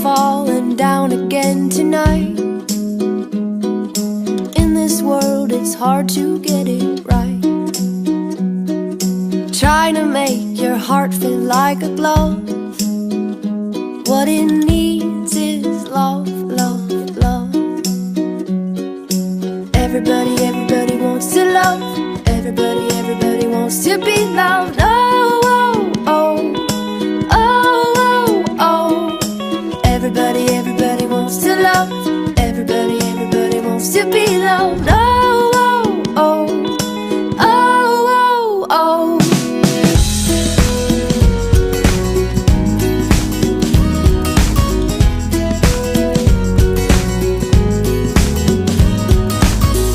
falling down again tonight. In this world it's hard to get it right. Trying to make your heart feel like a glove. What it needs is love, love, love. Everybody wants to love. Everybody wants to be loved. Oh, oh, oh. Oh, oh, oh. Everybody wants to love. Everybody wants to be loved. Oh, oh, oh. Oh, oh, oh.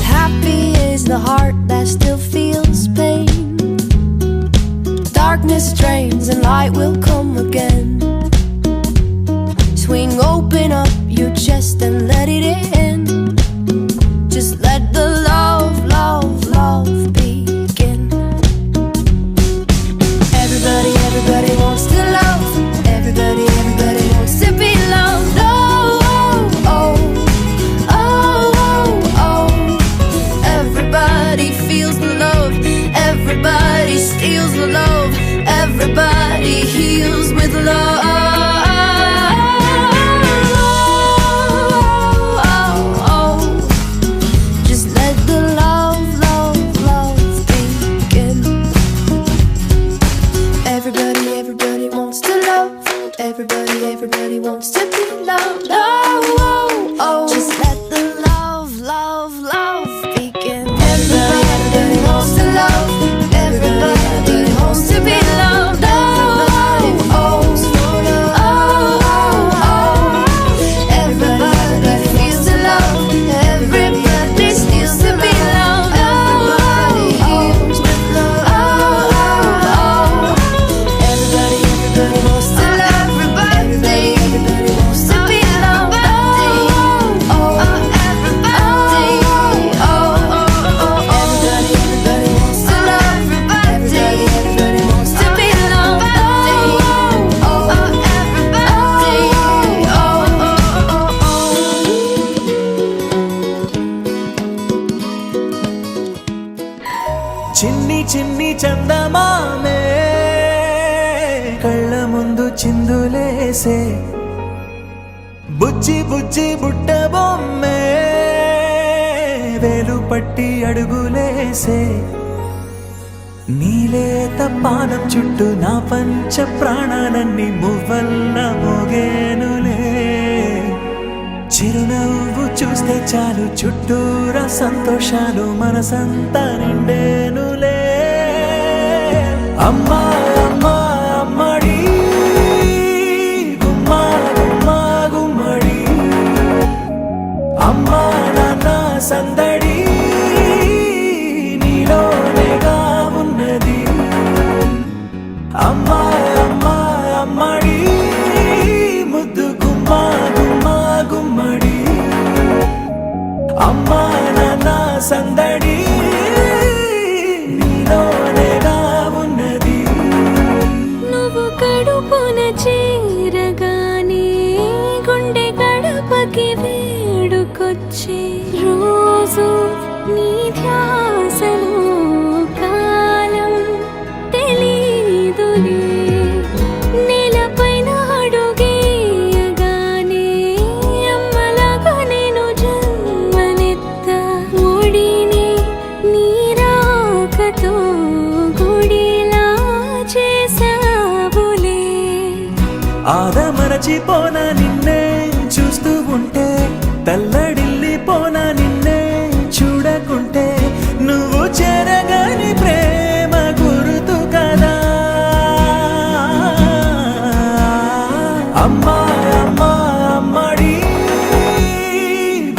Happy is the heart that still feels pain. Darkness drains and light will come again. Swing open up your chest and let it in. Just let the love, love, love begin. Everybody wants to love. Everybody wants to be loved. Oh, oh, oh. Oh, oh, oh. Everybody feels the love. Everybody steals the love. Everybody heals with love. చిన్ని చందమామే కళ్ళ ముందు చిందులేసే బుజ్జి బుజ్జి బుట్ట బొమ్మే వేలు పట్టి అడుగులేసే నీలేత పానం చుట్టూ నా పంచ ప్రాణాలన్నీ మువ్వల్ల మోగేనులే చిరునవ్వు చూస్తే చాలు చుట్టూరా సంతోషాలు మనసంతా నిండేనులే అమ్మా అమ్మా అమ్మడి గుమ్మా గుమ్మా గుమ్మడి అమ్మా నాన్న సందడి నీలోనేగా ఉన్నది అమ్మా అమ్మా అమ్మడి ముద్దు గుమ్మా గుమ్మా గుమ్మడి అమ్మా నాన్న సందడి నీలోనేగా ఉన్నది నువ్వు కడుపున చేరగానే గుండె గడపకి వేడుకొచ్చే రోజు నీ ధ్యాసలో కాలం తెలీదులే నేలపైన అడుగేయగానే అమ్మలాగా నేను జన్మనెత్త ఒడిని నీ రాకతో గుడిలా చేసావులే ఆదమరచిపోనా నిన్నే చూస్తూ ఉంటే తల్లడిల్లిపోనా నిన్నే చూడకుంటే నువ్వు చెరగని ప్రేమ గుర్తు కదా అమ్మా అమ్మా అమ్మడి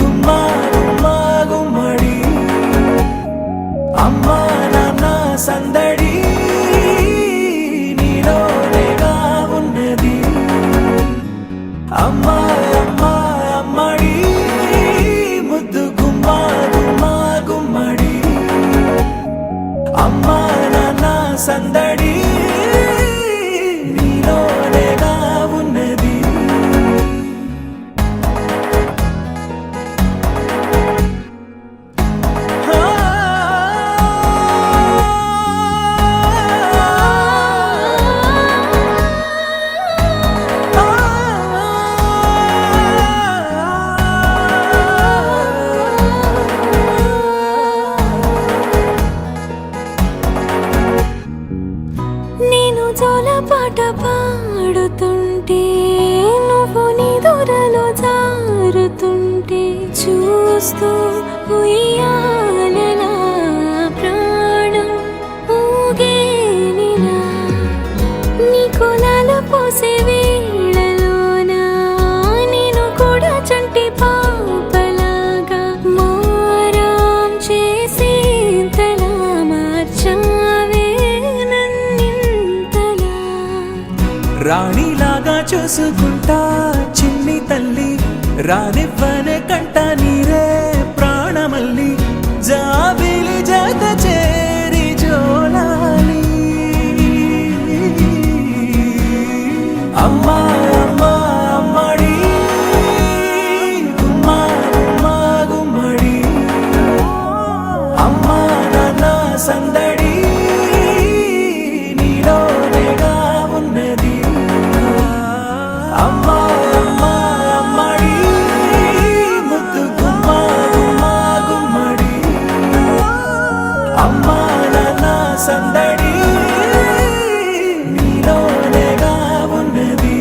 గుమ్మా గుమ్మా గుమ్మడి అమ్మా నాన్న సందడి నీలోనేగా ఉన్నది అమ్మా అమ్మా అమ్మడి ముద్దు గుమ్మా గుమ్మా గుమ్మడి అమ్మా నాన్న సందడి నీలోనేగా ఉన్నది నేను జోలపాట పాడుతుంటే నువ్వు నీ దూరలో జారుతుంటే చూస్తూ ఉయ్యాలలా ప్రాణం ఊగేనిలా నీ కులాల పోసే వేళలోనా నేను కూడా చంటి పాపలాగా మారాం చేసేంతలా మార్చావే నన్నింతలా రాణిలాగా చూసుకుంటా చిన్ని తల్లి రానివ్వనే కంట నీరే ప్రాణమల్లి జాబిలి జత చేరి జోలాలి అమ్మా అమ్మా అమ్మడి గుమ్మా గుమ్మా గుమ్మడి అమ్మా నాన్న సందడి నీలోనేగా ఉన్నది అమ్మా అమ్మా అమ్మడి ముద్దు గుమ్మా గుమ్మా గుమ్మడి అమ్మా నాన్న సందడి నీలోనేగా ఉన్నది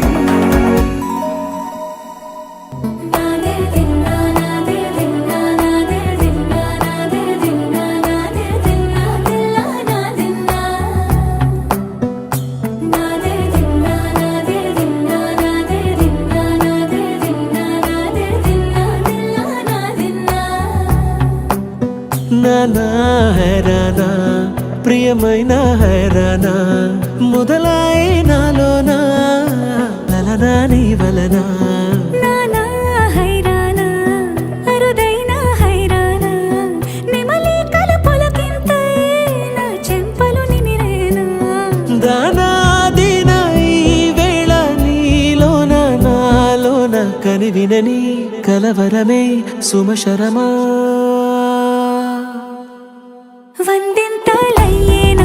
నానా హైరానా ప్రియమైన హైరానా మొదలాయి నాలోనా లలనా నీ వలనా నానా హైరానా అరుదైన హైరానా నెమలి కలుపులకింతై నా చెంపలు నిమిరేనా దానా దీనా ఈ వేళ నీలోన నాలోన కనివినని కలవరమే సుమశరమా వందెంతలయ్యేనా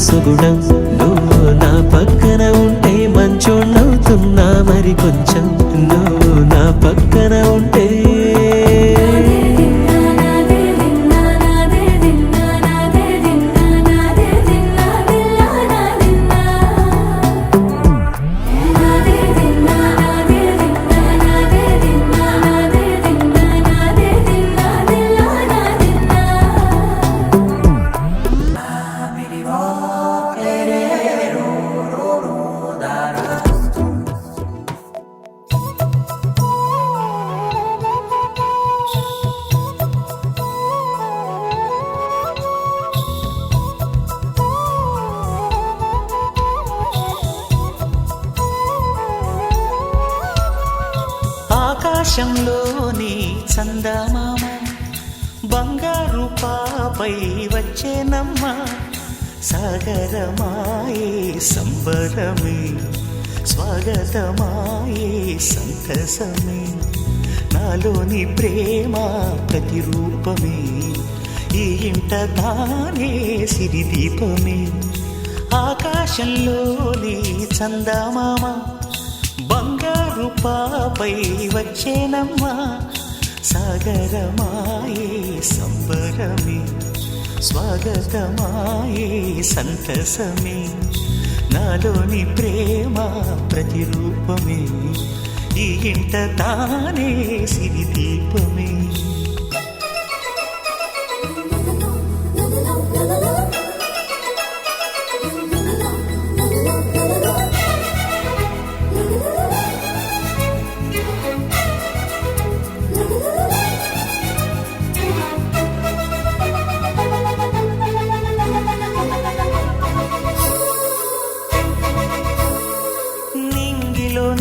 సొగుడం నువ్వు నా పక్కన ఉంటే మంచోళ్ళవుతున్నా మరి కొంచెం నువ్వు నా పక్కన ఉంటే ఆకాశంలోని చందమామ బంగారు పాపై వచ్చేనమ్మ సాగరమాయే సంబరమే స్వాగతమాయే సంతసమే నాలోని ప్రేమ ప్రతిరూపమే ఈ ఇంట తానే సిరిదీపమే ఆకాశంలోని చందమామ బంగారు పాపై వచ్చేనమ్మా సాగరమాయే సంబరమే స్వాగతమాయే సంతసమే నాలోని ప్రేమ ప్రతిరూపమే ఈ ఇంట తానే సిరిదీపమే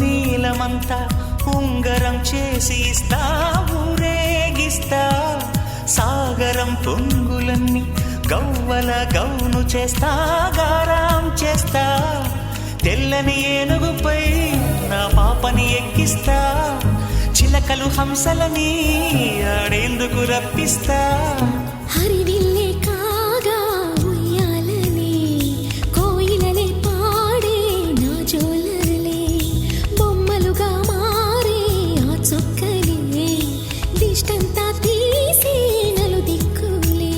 నీలమంతా ఉంగరం చేసి ఇస్తా ఊరేగిస్తా సాగరం పొంగులన్నీ గవ్వల గౌను చేస్తా గారాం చేస్తా తెల్లని ఏనుగుపై నా పాపని ఎక్కిస్తా చిలకలు హంసలని ఆడేందుకు రప్పిస్తా హరివిల్లే కాగా ఉయ్యాలని కోయిలనే పాడే నా జోలలే బొమ్మలుగా మారే ఆ చొక్కలే దిష్టంతా తీసి నలు దిక్కులే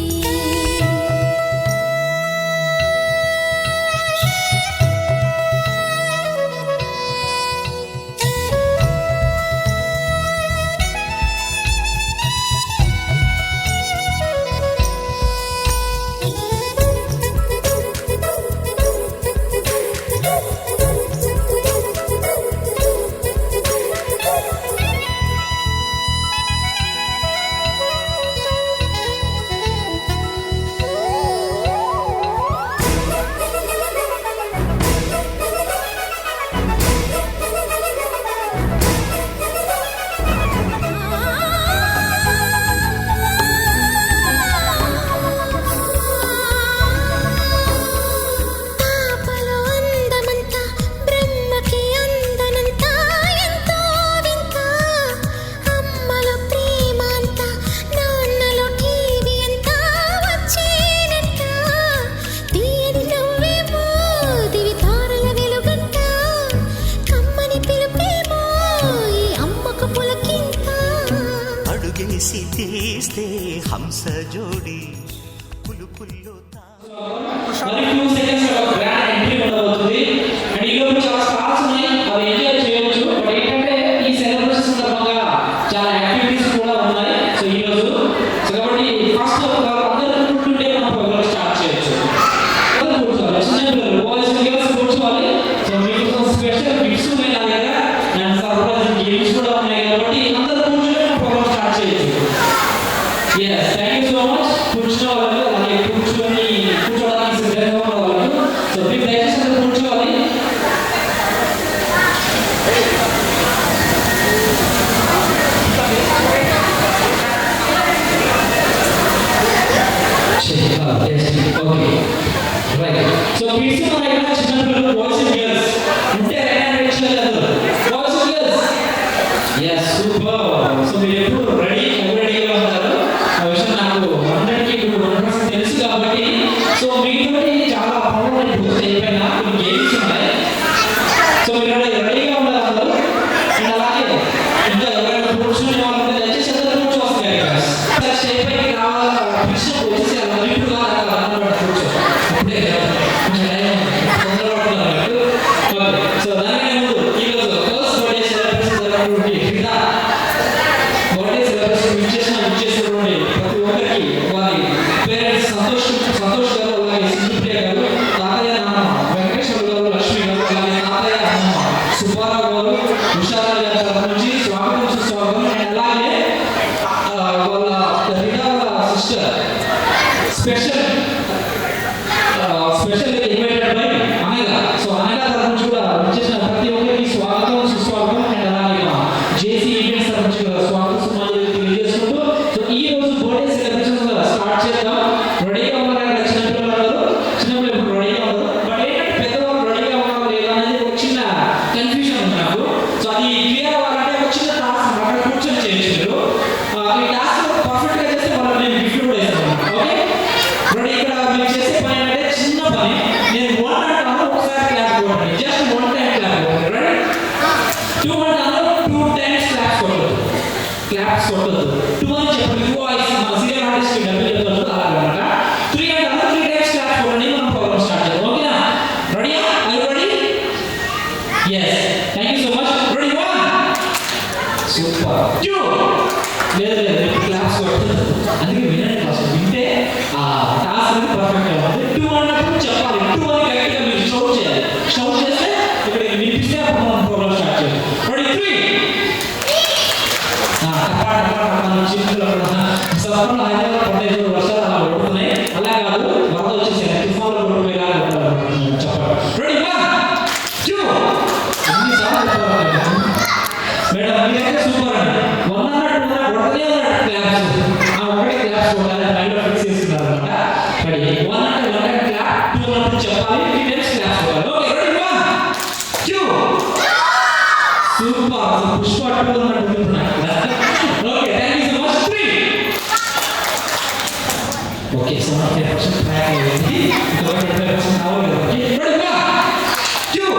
అడుగేసి తీస్తే హంస జోడి పులు పుల్లు మరి 2 సెకండ్స్ లో గ్రాండ్ ఎంట్రీ ఉండబోతుంది అండ్ ఈ లోపు చాలా స్టార్స్ ఉన్నాయి అవి ఎంజాయ్ చేయొచ్చు బట్ ఏంటంటే ఈ సెలబ్రేషన్ సందర్భంగా చాలా యాక్టివిటీస్ కూడా ఉన్నాయి సో ఈ రోజు సో కాబట్టి ఫస్ట్ అందరూ కూర్చుంటే మనం ప్రోగ్రామ్ స్టార్ట్ చేయొచ్చు అందరూ కూర్చోవాలి చిన్నపిల్లలు బాయ్స్ అండ్ గర్ల్స్ కూర్చోవాలి సో మీకు స్పెషల్ గిఫ్ట్స్ ఉన్నాయి నా దగ్గర అండ్ సర్ప్రైజ్ గేమ్స్ కూడా ఉన్నాయి కాబట్టి అందరూ కూర్చుంటే మనం ప్రోగ్రామ్ స్టార్ట్ చేయొచ్చు yes thank you so much కూర్చున్న వాళ్ళు అలాగే కూర్చోడానికి సిద్ధంగా ఉన్న వాళ్ళు సో మీరు దయచేసి అందరూ కూర్చోవాలి ఓకే రైట్ సో ప్లీజ్ మన ఇక్కడ చిన్న పిల్లలు బాయ్స్ అండ్ గర్ల్స్ అంటే right boys and girls yes super so మీరు ఎప్పుడు రెడీగా ఉన్నారు ఆ విషయం నాకు 100కి 100% తెలుసు కాబట్టి సో మీతోటి చాలా క్రమంలో ఇప్పుడు అయిపోయిన కొన్ని గేమ్స్ ఉన్నాయి. సో మీరు రెడీగా ఉన్నారు అందరూ. అండ్ అలాగే ఇంకా ఎవరైనా కూర్చుని వాళ్ళంటే దయచేసి అందరూ కూర్చోవస్తుంది స్టేజ్ పైకి రావాలా పిలిచిన వచ్చేసి అలా ఇప్పుడు అన్నమాట కూర్చో అప్పుడే తొందరపడుతున్నారు. ఓకే, సో దానికన్నా ముందు ఈరోజు ఫస్ట్ బర్త్డే సెలబ్రేషన్ జరుగుతుంది. బర్త్డే సెలబ్రేషన్ విచ్చేసినటువంటి ప్రతి ఒక్కరికి వారి పేరెంట్స్ సంతోష్ గారు, అలాగే సింధుప్రియ గారు, తాతయ్య నాన్న వెంకటేశ్వర గారు, లక్ష్మి గారు, అలాగే తాతయ్య అమ్మమ్మ సుబ్బారావు గారు, ఉషారావు గారి తరఫు నుంచి స్వాగతం సుస్వాగతం. అండ్ అలాగే వాళ్ళ రిటా సిస్టర్ స్పెషల్ ఇన్వైటెడ్ బై అనగా. సో అనగా తరఫు నుంచి కూడా వచ్చేసిన ప్రతి ఒక్కరికి స్వాగతం సుస్వాగతం. అండ్ అలాగే జేసీ ఈవెంట్స్ తరఫు నుంచి కూడా స్వాగతం సుమారు తెలియజేసుకుంటూ సో ఈ రోజు బర్త్డే సెలబ్రేషన్ స్టార్ట్ చేద్దాం. రెడీగా ఉన్నారంటే చిన్నపిల్లలు రెడీగా ఉన్నారు. బట్ ఏంటంటే పెద్దవాళ్ళు రెడీగా ఉన్నారు లేదా అనేది ఒక చిన్న కన్ఫ్యూజన్ ఉంది నాకు. సో అది క్లియర్ అవ్వాలంటే ఒక చిన్న టాస్క్ అక్కడ కూర్చొని చేయొచ్చు. ఈ టాస్క్ పర్ఫెక్ట్ గా చేస్తే వాళ్ళు నేను గిఫ్ట్ కూడా ఇస్తాను. Okay, ready. ఇక్కడ మీరు చేసే పని అంటే చిన్న పని. నేను 1 అంటాను, ఒకసారి క్లాప్ కొట్టండి. జస్ట్ 1 టైం క్లాప్ కొట్టండి. రెడీ? 2 అంటాను, 2 టైమ్స్ క్లాప్స్ కొట్టదు. 2 అని చెప్పండి. వాయిస్ మన సీరియల్ ఆర్టిస్ట్ కి డబ్బులు చెప్తారు అలాగనమాట. 3 అంటాను, 3 టైమ్స్ క్లాప్స్ కొట్టండి. మనం ప్రోగ్రామ్ స్టార్ట్ చేద్దాం. ఓకేనా? రెడీయా? Are you ready? yes, thank you so much. ready? 1 super. 2 లేదు క్లాప్స్ కొట్టదు. అందుకే వినండి, ఫస్ట్ వింటే ఆ టాస్క్ అనేది పర్ఫెక్ట్ గా ఉంటుంది. 2 అన్నప్పుడు చెప్పాలి. 2 అని గట్టిగా మీరు షౌట్ చేయాలి. షౌట్ చేస్తే ఇక్కడ వినిపిస్తే అప్పుడు మనం ప్రోగ్రామ్ స్టార్ట్ చేయాలి. రెడీ? 3 సత్రంలో హైదరాబాద్ పట్టేది వర్షాలు అలా పడుతున్నాయి. అలా కాదు, వరద వచ్చేసాయి, తుఫాన్లో పడిపోయేలా చెప్పండి. రెడీ? 1 2 మేడం మీరైతే సూపర్ అండి. 1 అన్నట్టు కొడతనే ఉన్నాడు క్లాప్స్. ఒకటే క్లాప్స్ కొట్టాలి, టైంలో ఫిక్స్ చేస్తున్నారు అనమాట. రెడీ? 1 అంటే 1 టైం క్లాప్, 2 అన్నప్పుడు చెప్పాలి, 3 టైమ్స్ క్లాప్స్ కొట్టాలి. Okay, ready? 1 2 సూపర్. పుష్ప 2 అన్నట్టు ఉంటున్నాయి. Okay, thank you so much. 3 okay, 75% track అయ్యింది. ఇంకా 25% కావాలి. Okay, ready? 1 2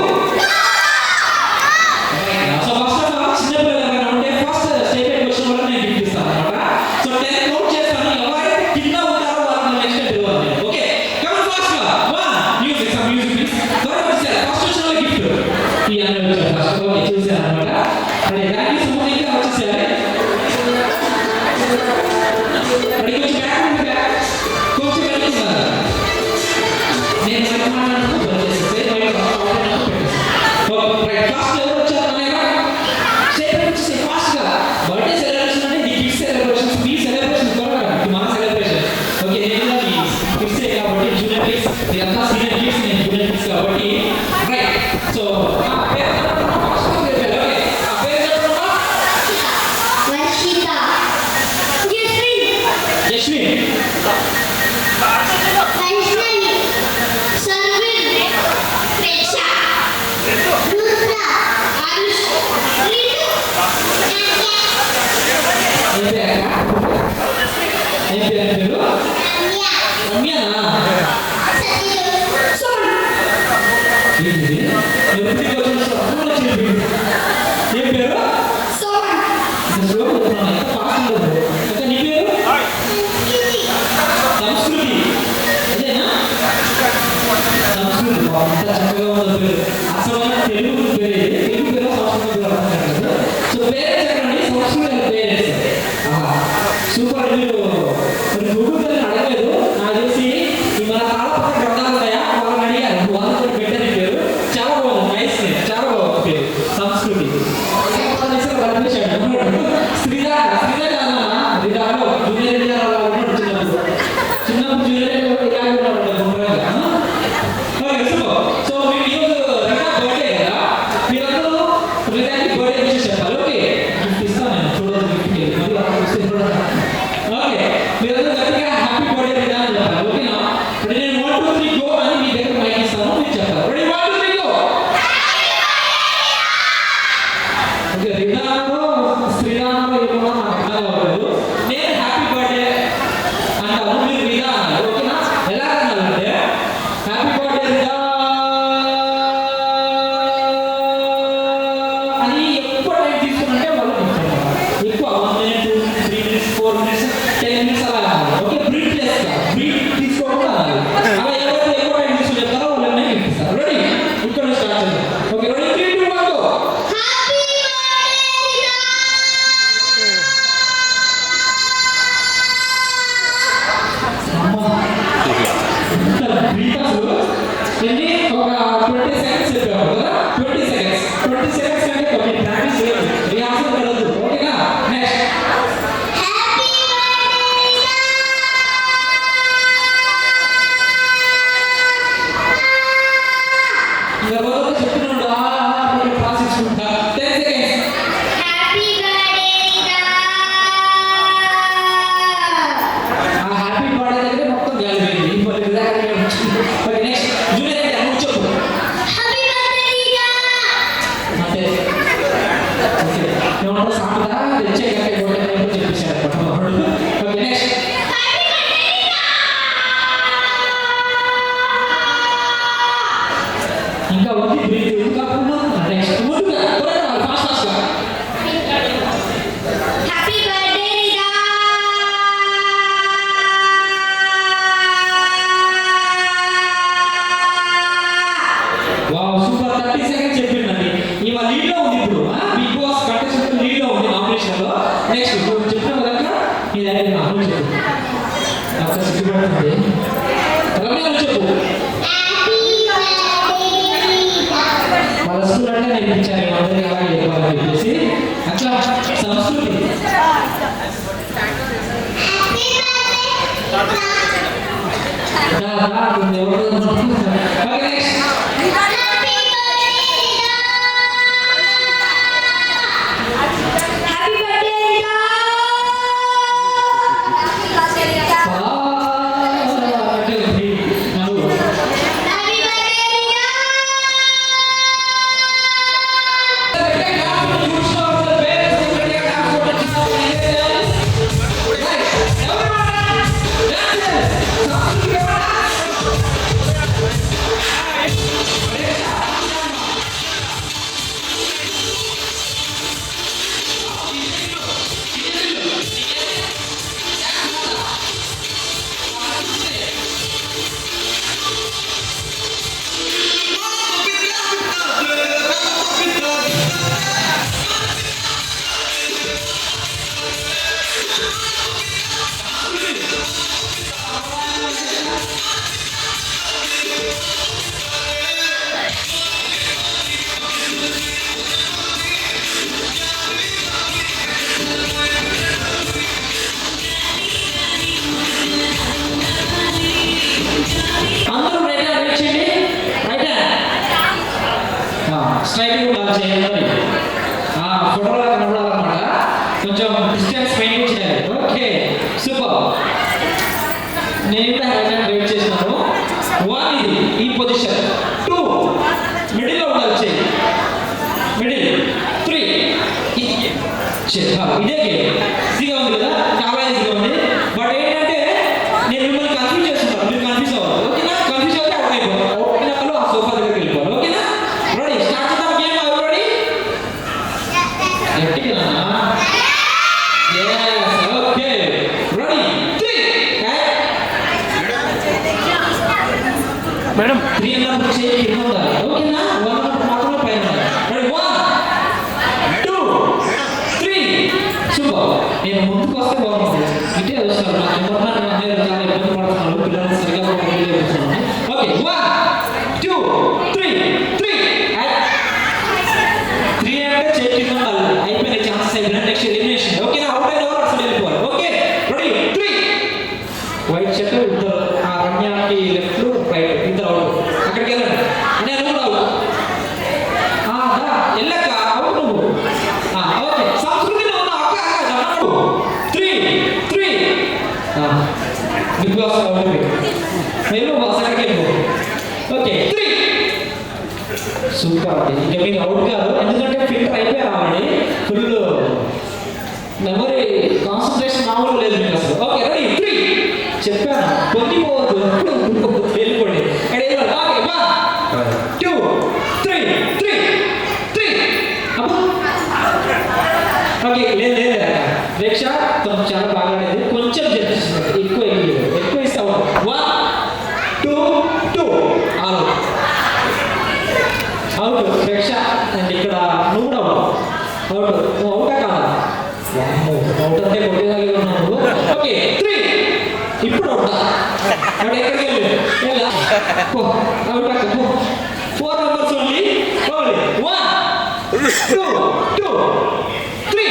so first of all చిన్నపిల్లలు ఎవరైనా ఉంటే ఫస్ట్ స్టేజ్ పైకి వచ్చిన వాళ్ళని నేను గిఫ్ట్ ఇస్తాను అనమాట. సో 10 కౌంట్ చేస్తాను. ఎవరైతే కింద ఉంటారో వాళ్ళని నెక్స్ట్ పిలవాలి. ఓకే, కమ్ ఫాస్ట్ గా. 1 మ్యూజిక్ ప్లీజ్. త్వరగా వచ్చేయాలి. ఫస్ట్ వచ్చిన వాళ్ళకి గిఫ్ట్ ఈ అన్న వచ్చారు ఫస్ట్. ఓకే, చూసాను అనమాట. Ready? Thank you so much. ఇంకా వచ్చేసేయాలి. రెడీ? కొంచెం బ్యాక్ ఉంది, బ్యాక్ కొంచెం వెళ్తున్నారు. నేను మాట్లాడుతూ వచ్చేసేసి రైట్ ఫాస్ట్ ఎవరు వచ్చారు అనేగా స్టేజ్ వచ్చేసి ఫాస్ట్ గా. బర్త్డే సెలబ్రేషన్ అంటే ఇది గిఫ్ట్ సెలబ్రేషన్, మీ సెలబ్రేషన్ కూడా ఇది మన సెలబ్రేషన్. ఓకే, నేను గిఫ్ట్స్ కాబట్టి జూనియర్ గిఫ్ట్స్, ఇదంతా సీనియర్ గిఫ్ట్స్, నేను జూనియర్ గిఫ్ట్స్ కాబట్టి రైట్. So super. మీరు గూగుల్ అడగలేదు నాకు తెలిసి. మన తాళపత్ర గ్రంథాలు ఉన్నాయా వాళ్ళని అడిగారు, వాళ్ళతో పెట్టని పేరు చాలా బాగుంది. నైస్ నేమ్, చాలా బాగుంది పేరు. సంస్కృతి శ్రీరాగ జూనియర్ చిన్నప్పుడు జూనియర్ సో మీరు ఈరోజు బర్త్డే కదా. ఇంకా ఉంది బ్రీత్ కాకుండా నెక్స్ట్ ముందుగా త్వరగా ఫాస్ట్ ఫాస్ట్గా. Happy birthday Rida. Wow super 30 seconds చెప్పిందండి. ఇవ లీడ్ లో ఉంది ఇప్పుడు బిగ్ బాస్ కంటెస్టెంట్ లీడ్ లో ఉంది నామినేషన్ లో. నెక్స్ట్ ఇప్పుడు చెప్పిన విధంగా మీ దగ్గర నాకు చెప్పు. నాకు సిగ్గుపడుతుంది. రమ్య చెప్పు. వాళ్ళ స్కూల్ అంటే నేర్పించారు అందరికీ అలాగే చెప్పాలని చెప్పేసి అట్లా సంస్కృతి. ఓకే నెక్స్ట్ స్ట్రైకింగ్ బాగా చేయాలి. ఫోటోలో కనబడాలన్నమాట. కొంచెం డిస్టెన్స్ మెయింటైన్ చేయాలి. Okay super. నేను వెయిట్ చేసినాను. 1 ఇది ఈ పొజిషన్. 2 మిడిల్ లో ఉండాలి. చేయి మిడిల్. 3 ఇదే గేమ్. ఈజీగా ఉంది కదా, చాలా ఈజీగా ఉంది. బట్ ఏంటంటే నేను మిమ్మల్ని కన్ఫ్యూజ్ చేస్తున్నాను. మీరు కన్ఫ్యూజ్ అవ్వాలి. ఓకేనా? కన్ఫ్యూజ్ అవుతే అవుట్ అయిపోవాలి. ఓకేనా? ఆ సోఫా దగ్గరికి వెళ్ళిపోవాలి. ఓకేనా? రెడీ స్టార్ట్ చేద్దాం గేమ్. రెడీ గట్టిగా. ఓకే రెడీ 3 మేడం 3 అన్నప్పుడు చేయి కింద ఉండాలి. ఓకేనా? 1 అన్నప్పుడు మాత్రమే పైన ఉండాలి. Ready 1 2 3 super. నేను ముందుకు వస్తే బాగుంటుంది. ఇటే వస్తారు. నాకు ఎవరన్నా నేను చాలా ఇబ్బంది పడుతున్నాను. పిల్లలు సరిగా చేస్తున్నాను. ఓకే 1 2 3 3 అంటే చేయి కింద ఉండాలి. అయిపోయిన ఛాన్సెస్ అయిపోయిన నెక్స్ట్ ఎలిమినేషన్. ఓకేనా? అవుట్ అయిన వాళ్ళు అసలు వెళ్ళిపోవాలి. ఓకే రెడీ 3 వైట్ షర్ట్ ఇద్దరు. రమ్యాకి లెఫ్ట్ రైట్ ఇద్దరు అవుట్. అక్కడికి వెళ్ళండి. నేను కూడా అవుట్. వెళ్ళక అవుట్ నువ్వు. ఓకే సంస్కృతిలో ఉన్న అక్క 3 బిగ్ బాస్ అవుట్. వెళ్ళు బాస్ అక్కడికి వెళ్ళిపో. ఓకే 3 సూపర్ అండి. ఇంకా మీరు అవుట్ కాదు, ఎందుకంటే ఫిల్టర్ అయిపోయారు ఆల్రెడీ. ఫుల్ మెమరీ కాన్సన్ట్రేషన్ మామూలు లేదు మీకు అసలు. ఓకే రెడీ 3 చెప్పాను పొందిపోవద్దు. వెళ్ళిపోండి. ఓకే 1 2 3 ఓకే లేదు రేక్ష తను చాలా బాగా ఆడేది. కొంచెం చెప్పేస్తుంది. ఎక్కువ ఇస్తావు. 1 2 అవుట్ అవుట్ రేక్ష. అండ్ ఇక్కడ నువ్వు కూడా అవుట్. నువ్వు అవుటా కాదా? అవుట్ అంటే కొట్టేదాగి ఉన్నావు. ఓకే 3 ఇప్పుడు అవుతా. అక్కడ ఎక్కడికి వెళ్ళి అవుట్ అక్క 4 మెంబర్స్ ఓన్లీ. 1 2 3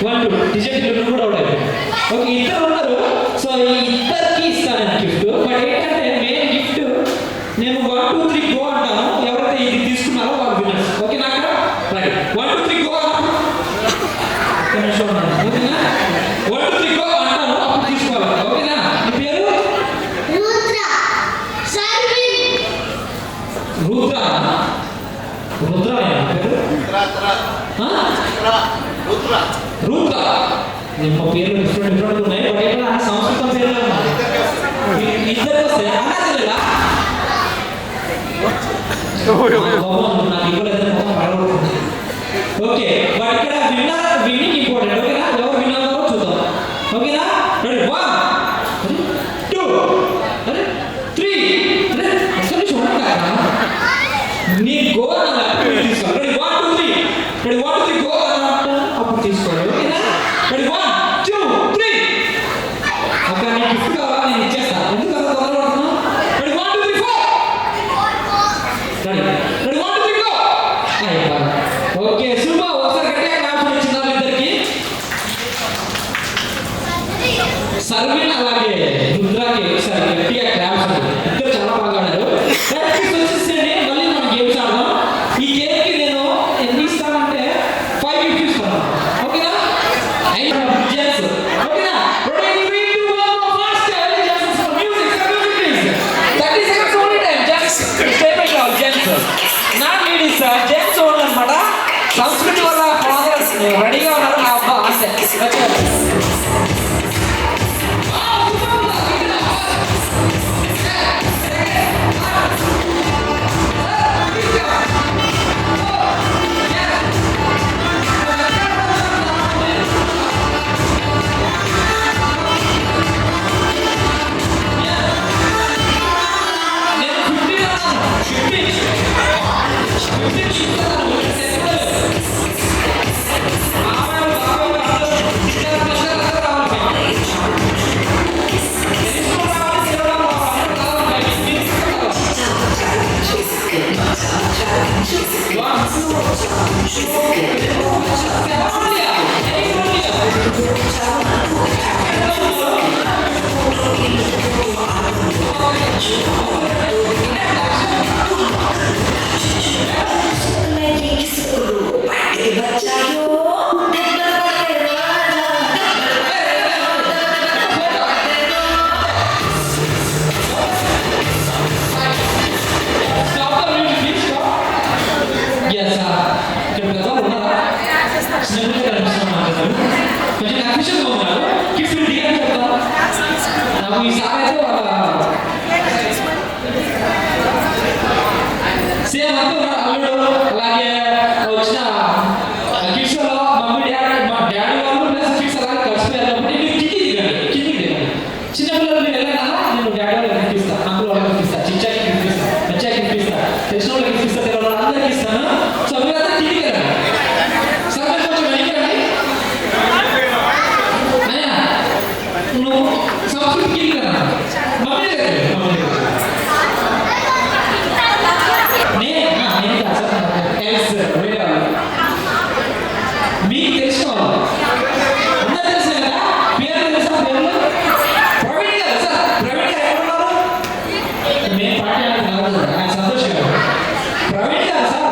1 2 డిజైన్ కూడా అవుట్ అయిపోయింది. ఓకే ఇద్దరు ఉన్నారు. సో ఈ ఇద్దరికి ఇస్తాను గిఫ్ట్. బట్ ఏంటంటే మెయిన్ గిఫ్ట్ నేను 1 2 3 గో అంటాను. ఎవరైతే ఇది తీసుకున్నారో వాళ్ళు విన్నర్స్. ఓకే నాకు రైట్ 1 2 3 గో అన్నప్పుడు ఓకేనా? 1 2 3 గో అంటాను. అప్పుడు తీసుకోవాలి. ఓకేనా? నీ పేరు రుద్ర. రుద్ర పేరు రుద్ర. మా పేర్లు డిఫరెంట్ ఉన్నాయి. బట్ ఇక్కడ సంస్కృతం పేర్లు ఇద్దరికి వస్తాయి. అన్నా తెలియదా? నాకు ఇవ్వలేదు ఓకే బట్ ఇక్కడ విన్నింగ్ ఇంపార్టెంట్ ఓకేనా ఎవరు విన్ అవుతారో చూద్దాం ఓకేనా రెడీ 1 2 అరే 3 అరే అసలు చూడండి నీ గో అన్న తీసుకో రెడీ 1 2 3 రెడీ 1 2 3 గో అన్న అప్పుడు తీసుకోండి ఓకేనా రెడీ 1 2 3 అక్కడ నీ గిఫ్ట్ కావాలా నేను ఇచ్చేస్తా ఎందుకు అలా తొందరపడుతున్నావు ready 1 2 3 4 ready 1 2 3 go okay super ఒకసారి గట్టిగా క్లాప్స్ ఇచ్చినారు ఇద్దరికి సర్విన్ అలాగే రుద్రాకి ఒకసారి గట్టిగా క్లాప్స్ ఇద్దరు చాలా బాగా ఆడారు ప్రాక్టీస్ వచ్చేసేయండి మళ్ళీ మనం గేమ్స్ ఆడదాం ఈ గేమ్కి నేను ఎన్ని ఇస్తానంటే 5 గిఫ్ట్ ఇస్తాను ఓకేనా జెంట్స్ ఓకేనా ready 3 2 1 fast gents music please 30 seconds only time gents statement all gents not ladies gents only అన్నమాట సంస్కృతి వల్ల ఫాదర్స్ రెడీగా ఉన్నారు నా అబ్బా అంతే సేమ్ అంతా అల్లుడు అలాగే వచ్చిన కిషోర్ మమ్మీ డాడీ మా డాడీ వాళ్ళు ప్లస్ కిడ్స్ అలాగే కలిసిపోయారు కాబట్టి మీరు కిందికి దిగండి చిన్నపిల్లలు మీరు వెళ్ళాలా నేను డాడీ వాళ్ళకి ఇప్పిస్తాను అంకుల్ వాళ్ళకి ఇస్తాను చిచ్చాకి ఇప్పిస్తాను పెచ్చాకి ఇప్పిస్తాను తెలిసిన వాళ్ళకి ఇప్పిస్తాను తెలియని వాళ్ళందరికీ ఇస్తాను సో మీరంతా కిందికి వెళ్ళండి సరే కొంచెం వెనకండి అయ్యా నువ్వు సంస్కృతి కిందికి వెళ్ళా మమ్మీ దగ్గర మీకు తెలుసుకోవాలి అందరూ తెలుసు కదా పేరు తెలుసా పేర్లు ప్రవీణ్ గారు సార్ ప్రవీణ్ గారు ఎక్కడున్నారు మేము పార్టీ కాదు ఆయన సంతోష్ గారు ప్రవీణ్ గారు సార్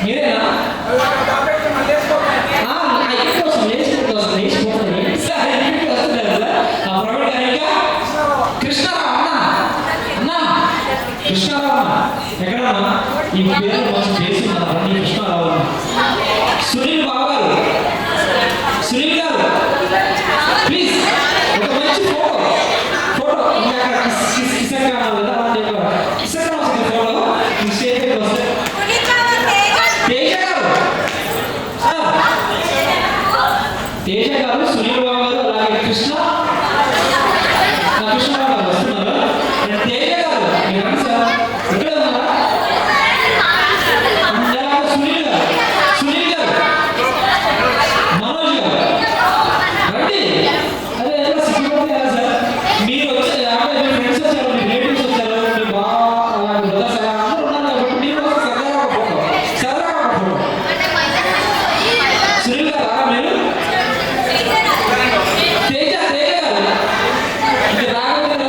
మీరేనా కోసం లేచిపోతుంది సార్ ఇంటికి వస్తున్నారు కదా ప్రవీణ్ గారు ఇంకా కృష్ణారావు అన్న కృష్ణారావు ఎక్కడన్నా ఈ పేరు కొంచెం చేస్తున్నారు ఈ కృష్ణారావు సునీల్ బాబు గారు సునీల్ గారు ప్లీజ్ ఒక మంచి ఫోటో ఇంకా కిసన్ కావాలి కదా కిసన్ వస్తుంది ఫోటో ఈ స్టేజ్ వస్తే తేజ గారు తేజ గారు సునీల్ బాబు గారు అలాగే కృష్ణరావు గారు వస్తున్నారు తేజ గారు మీరు సార్ ఇక్కడ ఉన్నారా సునీల్ గారు మనోజ్ గారు రండి అదే ఎలా సిగ్గుపడితే ఎలా సార్ మీరు వచ్చే మీ ఫ్రెండ్స్ వచ్చారు మీ రిలేటివ్స్ వచ్చారు మీ బ్రదర్స్ అందరూ ఉన్నారు కాబట్టి మీరు సరదాగా ఫోటో సునీల్ గారు మీరు తేజ గారు ఇది రాఘవేంద్ర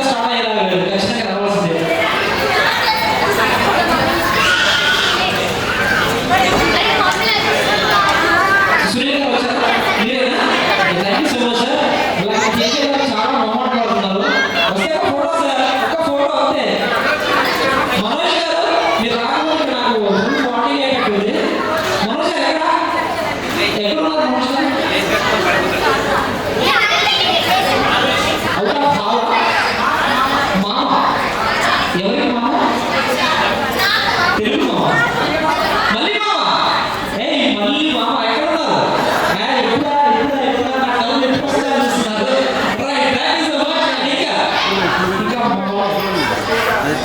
రమణ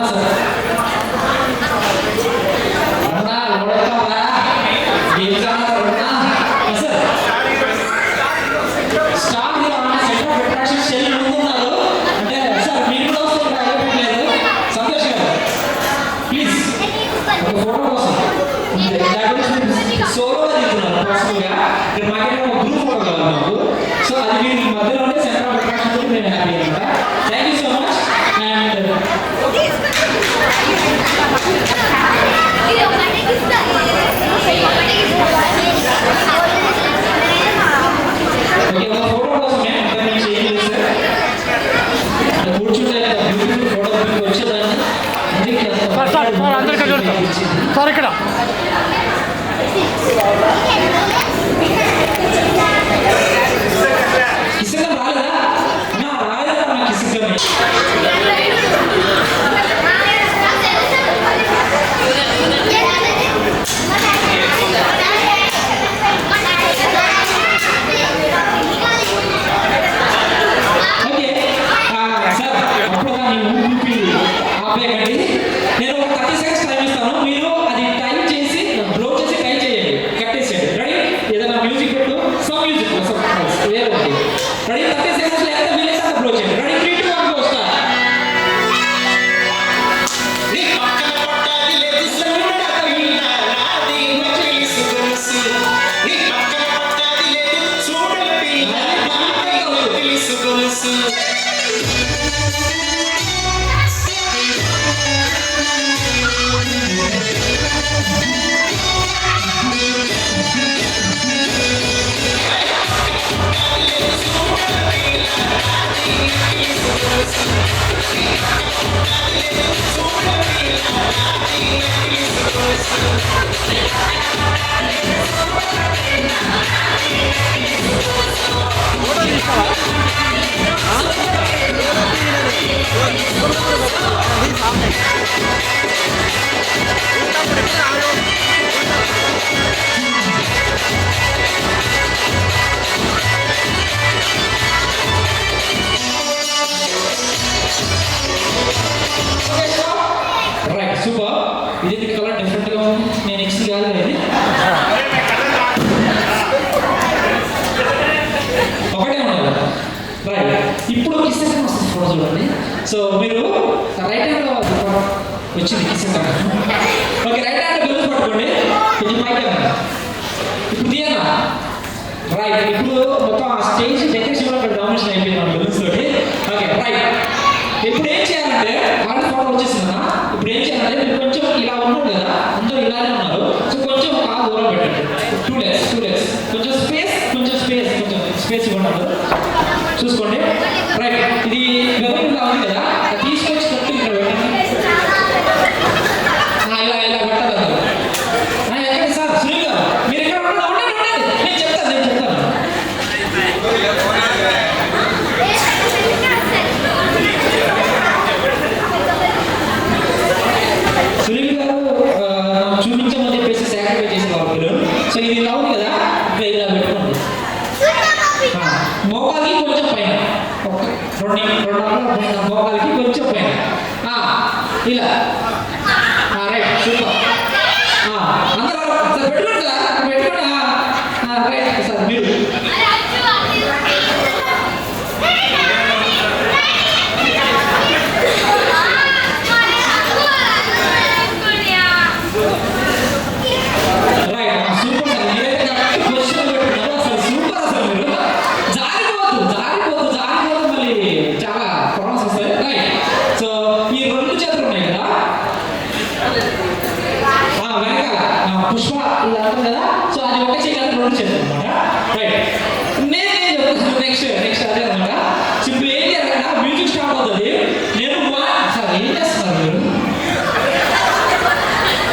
సార్ రమణ లోడతావా ఏమన్నా Ramana sir star the Ramana centre of attraction షెల్ ముందున్నారు అంటే సార్ మీరు కూడా వస్తే రాయట్లేదు సంతోష్ గారు ప్లీజ్ ఒక ఫోటో కోసం సోలోగా దిగుతున్నారు పర్సనల్గా మాకేమో ఒక గ్రూప్ ఫోటో కావాలి మాకు సో అది మీరు మధ్యలో ఉంటే సెంటర్ ఆఫ్ అట్రాక్షన్ తోటి నేను హ్యాపీ అనమాట thank you so much and photo కోసమే అంటే నేను చేయండి సార్ కూర్చుంటే బ్యూటిఫుల్ ఫోటో మీకు వచ్చేదాన్ని సార్ ఇక్కడ కిసికం రాలేదా నా రాలేదా నా కిసికమే ఓకే సార్ అప్పుడు కానీ ఊపి ఆపేయండి నేను ఒక 30 సెకండ్స్ టైం ఇస్తాను మీరు అది టైం చేసి బ్లో చేసి ట్రై చేయండి కట్టేసేయండి రెడీ ఏదైనా మ్యూజిక్ పెట్టు సమ్ మ్యూజిక్ వేరే ఒకటి రెడీ 30 సెకండ్స్ లో ఎంత వీలైతే అంత బ్లో చేయండి రెడీ 3 2 1 గో స్టార్ట్ నీ పక్కన పట్టాది లేదు సన్నగా నాది మచ్చి సుగొలుసు నీ పక్కన పట్టాది లేదు చూడల పిల్ల నాది సుగొలుసు రైట్ సూపర్ ఇది కలర్ డిఫరెంట్ గా ఉంది నేను నెక్స్ట్ కాదు ఇది ఒకటే ఉంది రైట్ ఇప్పుడు కిసెన్ వస్తుంది ఫోటో చూడండి సో మీరు రైట్ హ్యాండ్ వచ్చింది కిసెన్ ఓకే రైట్ హ్యాండ్ బెలూన్స్ పట్టుకోండి కొంచెం పైకి ఇప్పుడు తీయనా రైట్ ఇప్పుడు మొత్తం ఆ స్టేజ్ డెకరేషన్ కూడా డామినేషన్ అయిపోయింది మన బెలూన్స్ తోటి ఓకే రైట్ ఇప్పుడు ఏం చేయాలంటే ఆల్రెడీ ఫోటో వచ్చేసిందా ఇప్పుడు ఏం చేయాలంటే మీరు కొంచెం ఇలా ఉన్నారు కదా అందరూ ఇలానే ఉన్నారు సో కొంచెం కాలు దూరం పెట్టండి 2 legs కొంచెం స్పేస్ ఇవ్వండి చూసుకోండి రైట్ ఇది వెనక ఉంది కదా అది తీసుకొచ్చి కట్టి ఇక్కడ పెట్టండి ఇలా పెట్టాలి ఎక్కడ సార్ సునీల్ గారు మీరు ఎక్కడ ఉండండి నేను చెప్తాను సునీల్ గారు చూపించమని చెప్పేసి సాక్రిఫైస్ చేసిన వాళ్ళు సో ఇది ఇలా ఉంది కదా ఇక్కడ ఇలా పెట్టుకోండి మోకాలికి కొంచెం పైన రెండు మోకాలికి కొంచెం పైన ఇలా రైట్ సూపర్ అందరూ సార్ పెట్టుకోండి సార్ రైట్ సార్ మీరు పుష్ప ఇలా అంటారు కదా సో అది ఒక చేయగల రెండు చేస్తాం అనమాట రైట్ నేను నెక్స్ట్ అదే అనమాట ఇప్పుడు ఏం చేయాలంటే మ్యూజిక్ స్టార్ట్ అవుతుంది నేను సార్ ఏం చేస్తున్నారు మీరు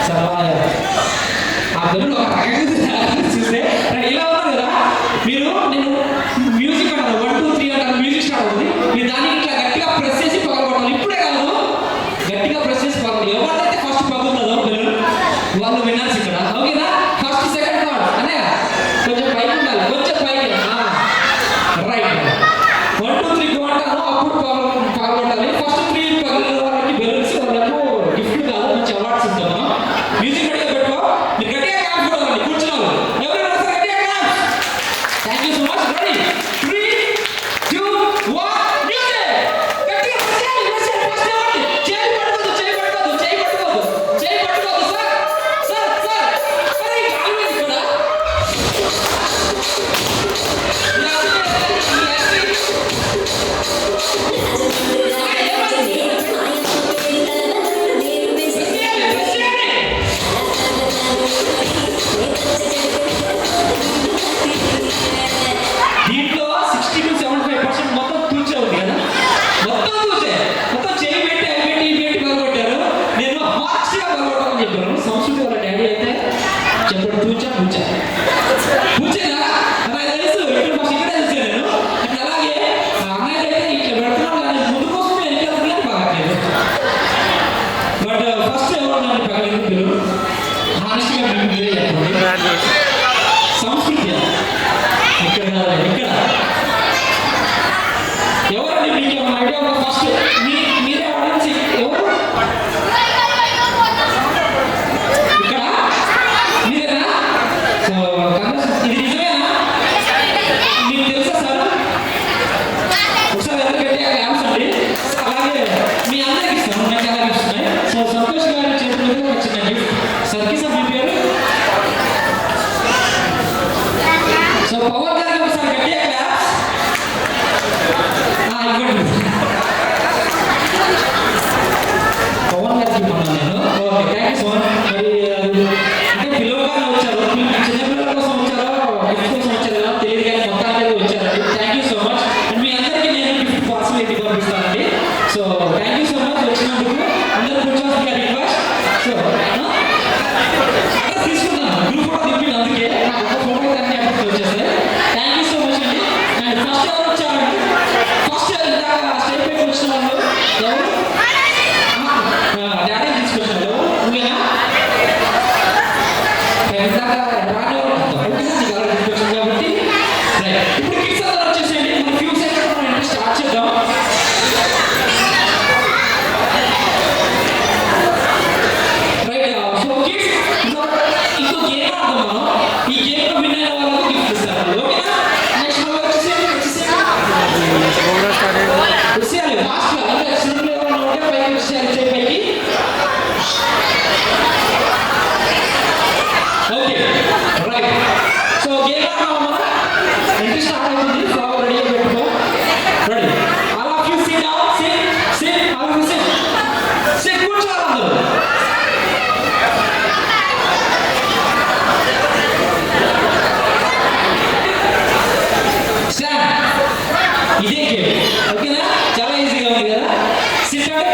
సార్ ఆ గదులు ఒక చూస్తే ఇలా ఉన్నారు కదా మీరు నేను మ్యూజిక్ అంటారు 1 2 3 అంటారు మ్యూజిక్ స్టార్ట్ అవుతుంది మీరు దాన్ని ఇట్లా గట్టిగా ప్రెస్ చేసి పగలగొట్టాలి ఇప్పుడే కాదు గట్టిగా ప్రెస్ చేసి పగలగొట్టాలి ఎవరైతే ఫస్ట్ పగులుతుందో వాళ్ళు వినాల్సి ఇక్కడ ఓకేనా ఫస్ట్ సెకండ్ థర్డ్ అనే కొంచెం పైకి ఉండాలి కొంచెం పైకి రైట్ 1 2 3 4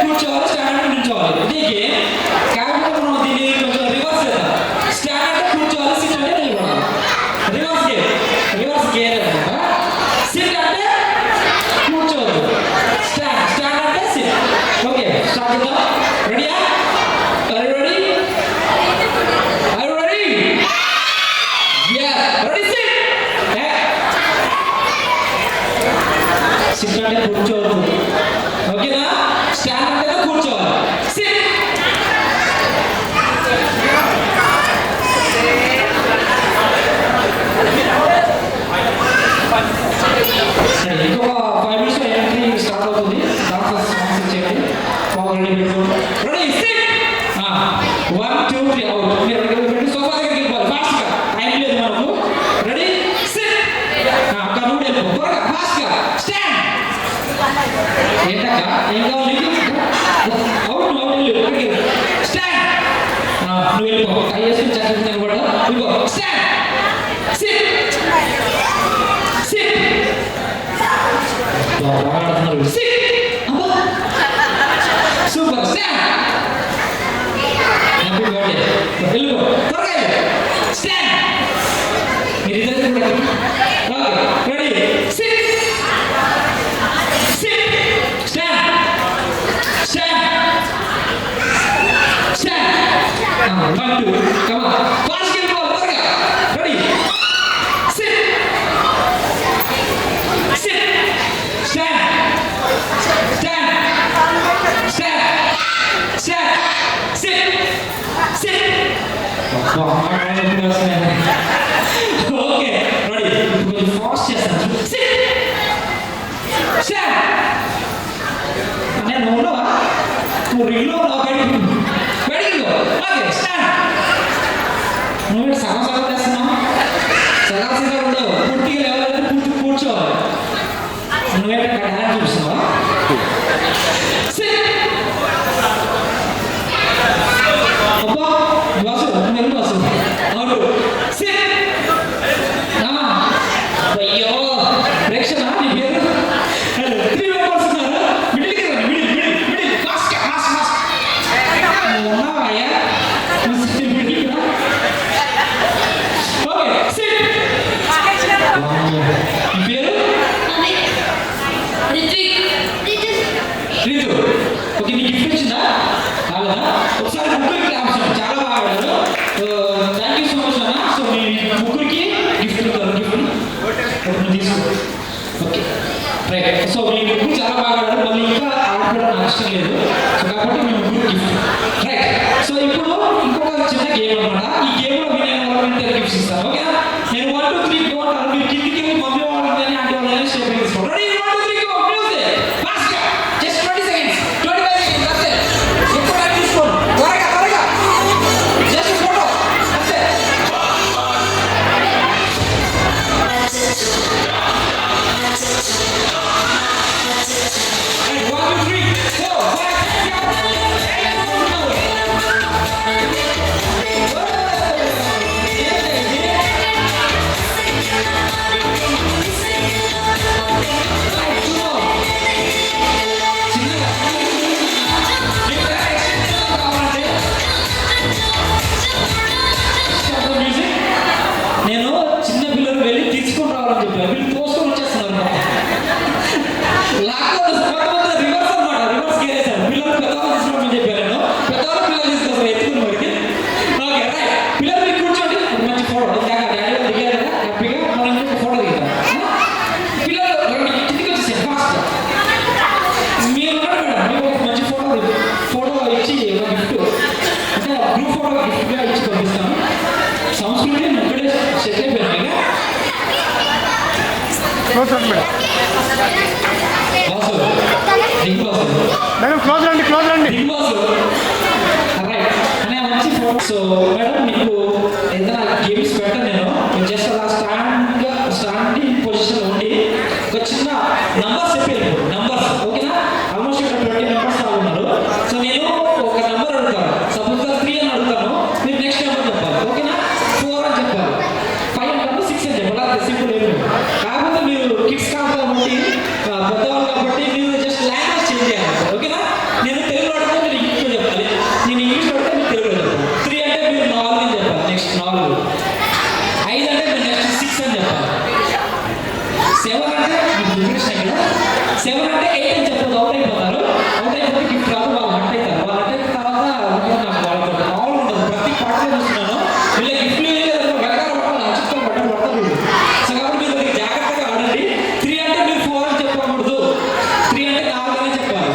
కూర్చోవాలి, స్టాండ్ అంటే నిల్చోవాలి. దీనికి కాకపోతే మనం దీన్ని కొంచెం రివర్స్ చేద్దాం. స్టాండ్ అంటే కూర్చోవాలి, సిట్ అంటే నిలబడాలి. రివర్స్ గేర్ అనమాట. సిట్ అంటే కూర్చోవద్దు, స్టాండ్ అంటే సిట్. ఓకే, స్టార్ట్ చేద్దాం. రెడీయా? Are you ready? Yeah, ready, sit. SIT అంటే కూర్చోవద్దు, ఓకేనా? స్టాండ్ అంటే కూర్చోవాలి. సిట్. సరే, ఇంకొక 5 minutes ఎంట్రీ స్టార్ట్ అవుతుంది. డాన్సర్స్ సాంగ్స్ చేయండి. Ready, SIT. 1 2 3 అవుట్. మీరు సోఫా దగ్గరికి వెళ్ళిపోవాలి ఫాస్ట్గా, టైం లేదు మనకు. Ready, SIT. అక్కడ నుండి వెళ్ళిపో త్వరగా, ఫాస్ట్గా. స్టాండ్. ఏంటక్క ఏం కావాలి? అవుట్ వెళ్ళు. స్టాండ్. నువ్వు వెళ్ళిపో, టై వేసుకుని చక్కగా నిలబడ. వెళ్ళిపో. Stand. SIT. SIT. Super. Stand. Happy birthday. వెళ్ళిపో త్వరగా వెళ్ళు. స్టాండ్. మీరు ఇద్దరు కూడా okay. Ready, SIT. SIT. Stand. Stand. Stand. 1 2 come on, fast వెళ్ళిపో త్వరగా. Ready, SIT. SIT. Stand. Stand. Stand. Stand. SIT. SIT. Okay, ready. కొంచెం ఫాస్ట్ చేస్తాను. సిట్. స్టాండ్. నేను ఉండవా? నువ్వు రింగ్లో ఉన్నావు, బయటికి గో. Okay, stand. నువ్వు సగం సగం చేస్తున్నావు, సగం సగం ఉండవు. పూర్తిగా లేవాలి, పూర్తి కూర్చోవాలి. నువ్వేంటే డాన్స్ చూస్తున్నావా? సిట్. అబ్బా వాసు, నువ్వు వెళ్ళు వాసు. అవును, సిట్. అయ్యో ప్రేక్షణ, నీ పేరు 3 మెంబర్స్ ఉన్నారు. మిడిల్కి రండి, మిడిల్ ఫాస్ట్ ఉన్నావాయా? మిడిల్కి రా. Okay, SIT. నీ పేరు? రితు. ఓకే, నీకు గిఫ్ట్ వచ్చిందా? కాదా? ఒకసారి ముగ్గురికి క్లాప్స్. చాలా బాగా ఆడారు. థ్యాంక్ యూ సో మచ్ అన్న. సో మీ ముగ్గురికి గిఫ్ట్ ఇస్తారు. గిఫ్ట్ తీసుకో. Okay, right. సో మీ ముగ్గురు చాలా బాగా ఆడారు. మళ్ళీ ఇంకా ఆడుకోవడం నాకు ఇష్టం లేదు. సో కాబట్టి మీ ముగ్గురు గిఫ్ట్. రైట్. సో ఇప్పుడు ఇంకొక చిన్న గేమ్ అనమాట. ఈ గేమ్లో వినే వాళ్ళకి గిఫ్ట్స్ ఇస్తాను. ఓకేనా? నేను 1 2 3 గో అంటాను. మీరు కిందికి మమ్మీ వాళ్ళని అంటే వాళ్ళని స్టెప్ తీసుకోండి. Ready, 1 2 3 go. మ్యూజిక్ ఫాస్ట్గా. జస్ట్ 20 seconds, 25 seconds అంతే. ఎక్కువ టైం తీసుకోండి. త్వరగా జస్ట్ ఫోటో అంతే. Right, 1 2 3 4 5 నేను చిన్న పిల్లలు వెళ్ళి తీసుకొని రావాలని చెప్పాను. వీళ్ళు తోసుకొని వచ్చేస్తున్నారు. లాక్డౌన్ రివర్స్ అనమాట. రివర్స్ గేర్ వేసాను. పిల్లలు పెద్దవాళ్ళు తీసుకోమని చెప్పాను. నేను పెద్దవాళ్ళు పిల్లలు తీసుకొస్తారు ఎత్తుకుని వాడికి. Okay, right. పిల్లలు మీకు కూర్చోండి. మంచి ఫోటో డాడీ దిగారు కదా హ్యాపీగా. మనం ఇంకొక ఫోటో దిగుతాం. పిల్లలు కిందికి వచ్చేసారు ఫాస్ట్. మీరు ఉన్నారు మేడం, మీకు ఒక మంచి ఫోటో ఇచ్చి ఒక గిఫ్ట్ అంటే గ్రూప్ ఫోటో గిఫ్ట్గా ఇచ్చి పంపిస్తాను. సంస్కృతి ఇక్కడే సెట్ అయిపోయింది. క్లోజ్ రండి మేడం. బాసు దిగు బాసు. మేడం క్లోజ్ రండి. దిగు బాసు. రైట్. నేను మంచి ఫోటో. సో మేడం మీకు ఏదైనా గేమ్స్ పెట్టాను. నేను జస్ట్ అలా స్టాండింగ్ పొజిషన్ ఉండి ఒక చిన్న నంబర్స్ చెప్పాను. నంబర్స్ ఓకేనా? ఆల్మోస్ట్ ఇక్కడ 20 మెంబర్స్ ఉన్నారు. సో నేను ఒక నంబర్ అడుగుతాను. సపోజ్ 3 అని అడుగుతాను. మీరు నెక్స్ట్ నెంబర్ చెప్పాలి. ఓకేనా? 4 అని చెప్పాలి. 5 అంటే 6 అని చెప్పాలి. అది సింపుల్ ఏమి. కాకపోతే మీరు కిడ్స్ కాబట్టి పెద్దవాళ్ళు కాబట్టి మీరు జస్ట్ లాంగ్వేజ్ చేంజ్ చేయాలి. ఓకేనా? నేను ఏం చెప్పదు, అవుట్ అయిపోతారు. అవుట్ అయిపోతే గిఫ్ట్ రాదు, వాళ్ళు హట్ అవుతారు. వాళ్ళు హట్ అయిన తర్వాత వాళ్ళతో మామూలు ఉండదు. ప్రతి పాటలో చూస్తున్నాను వీళ్ళ గిఫ్ట్లు వెనకాల పట్టాలి, చిత్తం పడతారు. సో కాబట్టి మీరు కొద్దిగా జాగ్రత్తగా ఆడండి. 3 అంటే మీరు 4 అని చెప్పకూడదు, 3 అంటే 4 అని చెప్పాలి.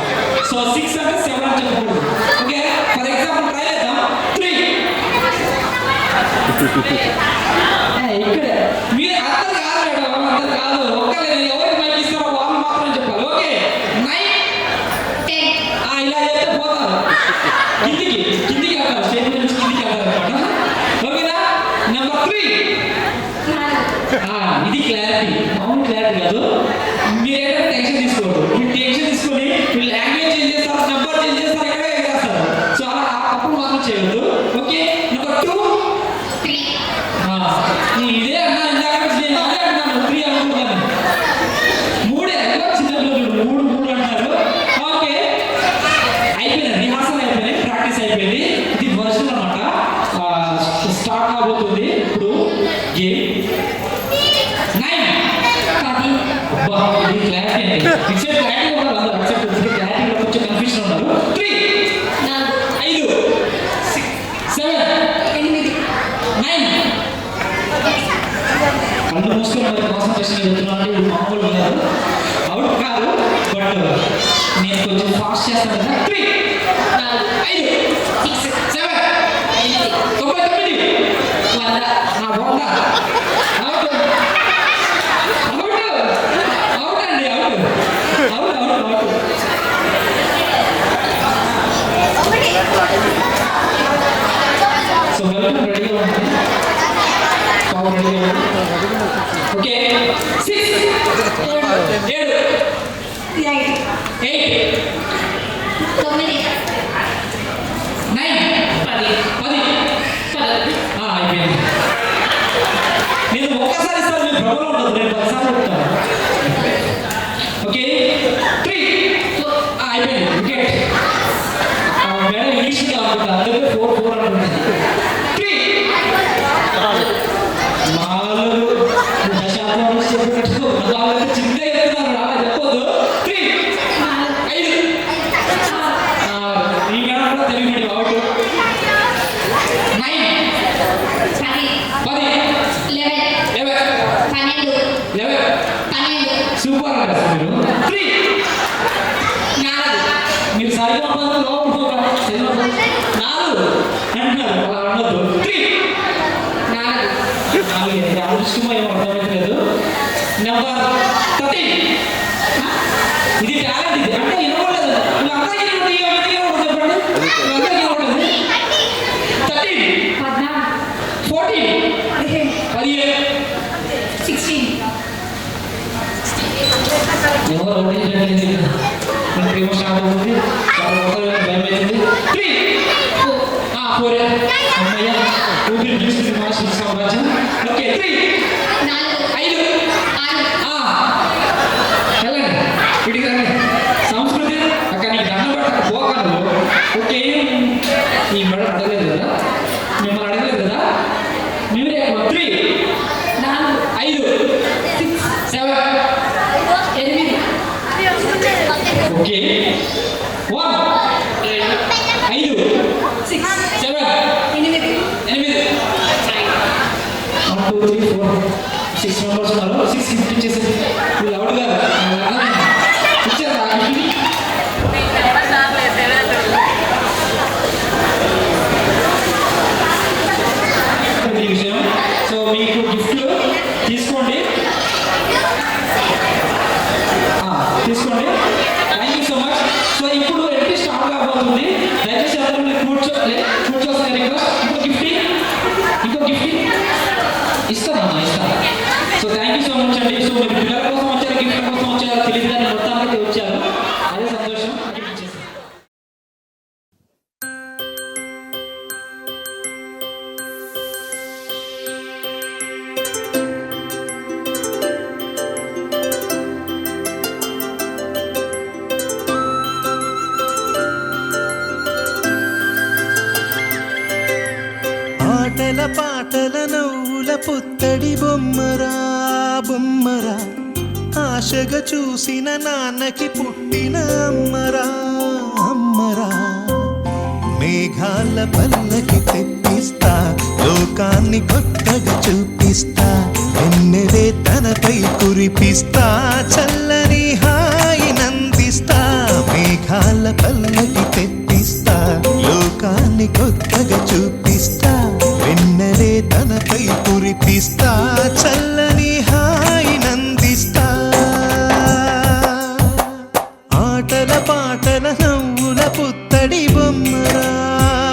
సో 6 అంటే 7 అని చెప్పకూడదు. ఓకే, ఫర్ ఎగ్జాంపుల్ ట్రై చేద్దాం. 3 ఇక్కడ మీరు అందరు కాదు మేడం, అందరు కాదు, ఒక్కలే. ఎవరికి మైక్ ఇస్తారో వాళ్ళు మాత్రం చెప్పాలి. ఓకే, 9 10 ఇలా చెప్తే పోతారు కిందికి అంటారు, స్టేజ్ నుంచి కిందికి అంటారు అనమాట. ఓకేనా? నెంబర్ 3 ఇది క్లారిటీ, మామూలు క్లారిటీ కాదు. మీరేదో టెన్షన్ తీసుకోవద్దు. మీరు టెన్షన్ తీసుకొని మీరు లాంగ్వేజ్ చేంజ్ చేస్తారు, నెంబర్ చేంజ్ చేస్తారు, ఎక్కడ చేస్తారు. సో అలా అప్పుడు మాత్రం చేయవద్దు. ఓకే, నెంబర్ 2 ఇదే అన్నా, ఇందాక నేను అదే అంటున్నాను, 3 అనుకుంటున్నాను. 3 చిన్నపిల్లలు 3 అంటారు. ఓకే, అయిపోయింది, రిహార్సల్ అయిపోయింది, ప్రాక్టీస్ అయిపోయింది. ఇది వర్షన్ అనమాట. స్టార్ట్ కాబోతుంది ఇప్పుడు గేమ్. 9 ఇది క్లారిటీ అండి. ఎక్సెప్ట్ క్లారిటీ ఉన్నారు అందరూ, ఎక్సెప్ట్ క్లారిటీ కొంచెం కన్ఫ్యూజన్ ఉన్నారు. 3 5 6 7 9 కళ్ళు మూసుకొని మరి కాన్సన్ట్రేషన్ చెప్తున్నాను. ఇది మామూలు కాదు, అవుట్ కాదు, బట్ నేను కొంచెం ఫాస్ట్ చేస్తాను కదా. 3 5 6 7 99 100 అవుట్ అవుట్ అండి, అవుట్. సో వెల్కమ్, రెడీగా ఉంటుంది. ఓకే, 6 7 8 9 10 అయిపోయింది. నేను ఒక్కసారి ఇస్తాను, మీరు ప్రభలో ఉండదు, నేను 10 సార్లు చెప్తాను. ఓకే, 3 అయిపోయింది. వికెట్ మేడం ఇంగ్లీష్కి అనుకుంటా, అందుకే 4 అనుకుంటుంది. 3 4 దశాబ్దం చెప్పినట్టు వాళ్ళకి చింత ఎత్తున్నారు, అలా చెప్పొద్దు. 3 5 ఈ మేడం కూడా తెలియదు. అవుట్ 9 10 11 సూపర్ అంటారు మీరు. 3 మీరు సరిగ్గా లోపల 4 అంటున్నారు, అలా ఉండదు. 3 అదృష్టమో ఏమో అర్థమవుతలేదు. నెంబర్ 13 ఇది టాలెంట్, ఇది అంటే వినకూడదు. వీళ్ళందరికీ చెప్పండి, వీళ్ళందరికీ ఉంటుంది. 13 14 15 16 ఎవరు ఓడించలేదు. ప్రేమ స్టార్ట్ అవుతుంది, భయం అవుతుంది. 3 4 అమ్మయ్య ఊపిరి తీసుకుని మాస్టర్ సామ్రాజ్యం. ఓకే, 3 5 వెళ్ళండి, ఇటు రండి. సంస్కృతి అక్క నీకు దండం పట్ట పోకాను. ఓకే, ఈ మేడం అడగలేదు కదా, మిమ్మల్ని అడగలేదు కదా, మీరే. 3 5 6 7 8 ఓకే, 1 5 6 7 8 1 2 3 4 6 మెంబర్స్ ఉన్నారు. 6 గిఫ్ట్ ఇచ్చేసి వీళ్ళు అవుట్ గారు ఇచ్చారు ఈ విషయం. సో మీకు గిఫ్ట్లు తీసుకోండి. Thank you so much. So ఇప్పుడు ఎంట్రీ స్టార్ట్ కాబోతుంది. దయచేసి అందరూ మీరు కూర్చోవాలి. రిక్వెస్ట్. ఇంకో గిఫ్ట్ ఇస్తాను. So thank you so much అండి. సో మీరు పిల్లల కోసం వచ్చారు, గిఫ్ట్ల కోసం వచ్చారు తెలియదు, కానీ మొత్తానికి వచ్చారు, అదే సంతోషం. ఆటల పాటల నవ్వుల పుత్తడి బొమ్మరా బొమ్మరా, ఆశగా చూసిన నాన్నకి పుట్టిన అమ్మరా అమ్మరా. మేఘాల పల్లకి తెప్పిస్తా, లోకాన్ని కొత్తగా చూపిస్తా, వెన్నెలే తనపై కురిపిస్తా, చల్లని హాయి నందిస్తా. మేఘాల పల్లకి తెప్పిస్తా, లోకాన్ని కొత్తగా చూపిస్తా, వెన్నెలే తనపై కురిపిస్తా, చల్లని హాయి నందిస్తా. ఆటల పాటల నవ్వుల పుత్తడి బొమ్మరా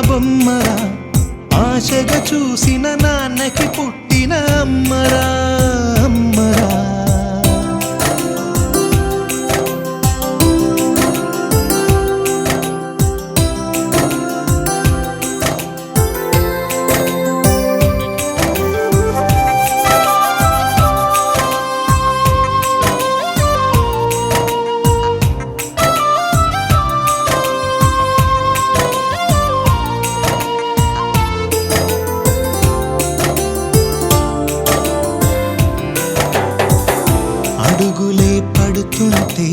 బొమ్మరా. ఆశగా చూసిన నాన్నకి పుట్టిన అమ్మరా అమ్మరా. అడుగులే పడుతుంటే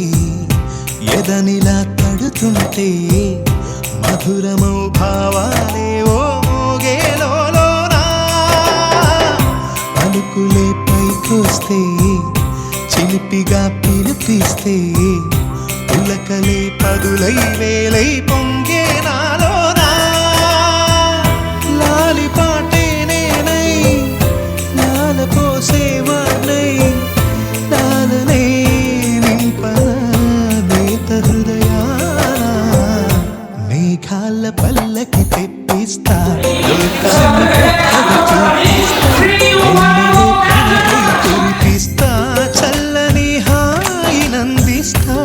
ఎదనిలా తడుతుంటే, మధురమౌ భావాలే ఓ మోగేలోనా. పలుకులే పైకొస్తే చిలిపిగా పిలిపిస్తే, పులకలే పదులై వేలై పొంగే నాలోనా. లాలి పాటే నేనై లాల పోసేవాణ్ణై, లాలనే నింపన నేత హృదయాన. మేఘాల పల్లకి తెప్పిస్తా, లోకాన్ని కొత్తగా చూపిస్తా, కురిపిస్తా, చల్లని హాయి నందిస్తా.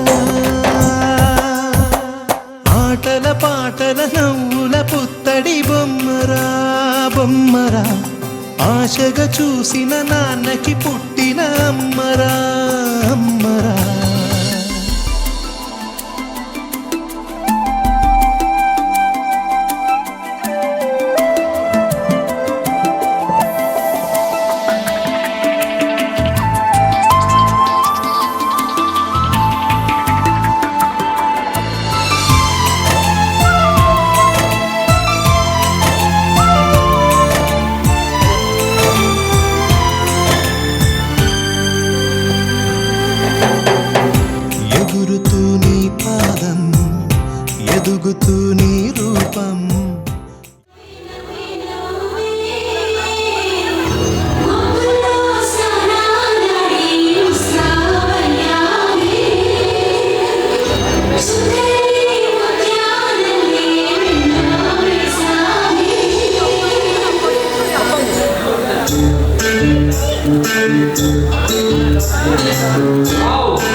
ఆటల పాటల నవ్వుల పుత్తడి బొమ్మరా బొమ్మరా. ఆశగా చూసిన నాన్నకి పుట్టిన అమ్మరా అమ్మరా. ఎగురుతూ నీ పాదం, ఎదుగుతూ నీ రూపం. Oh,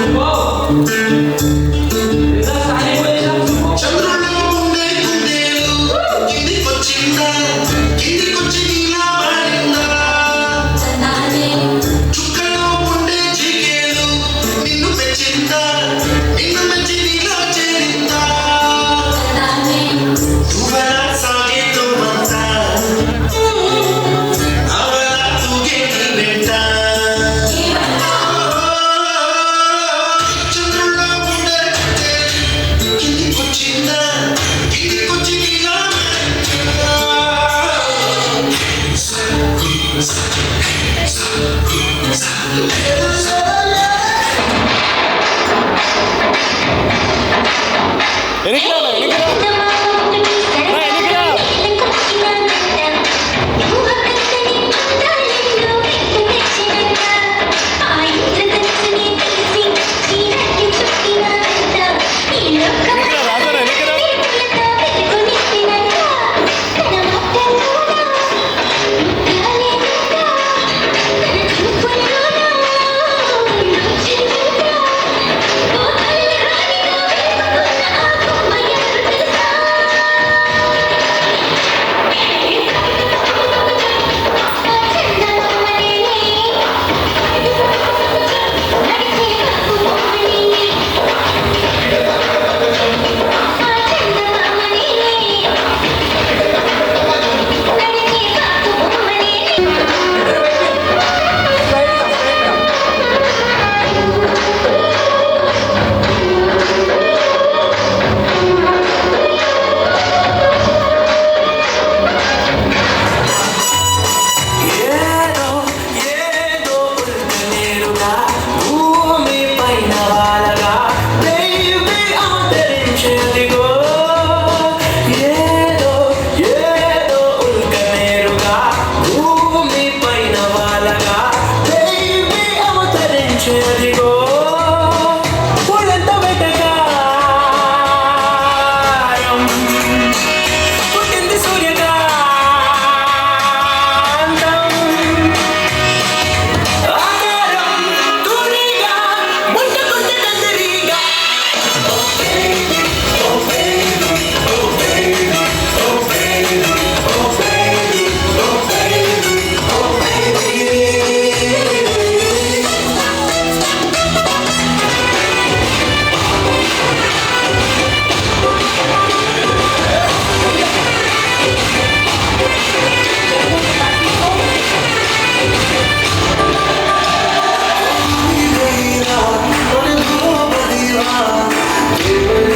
Thank you.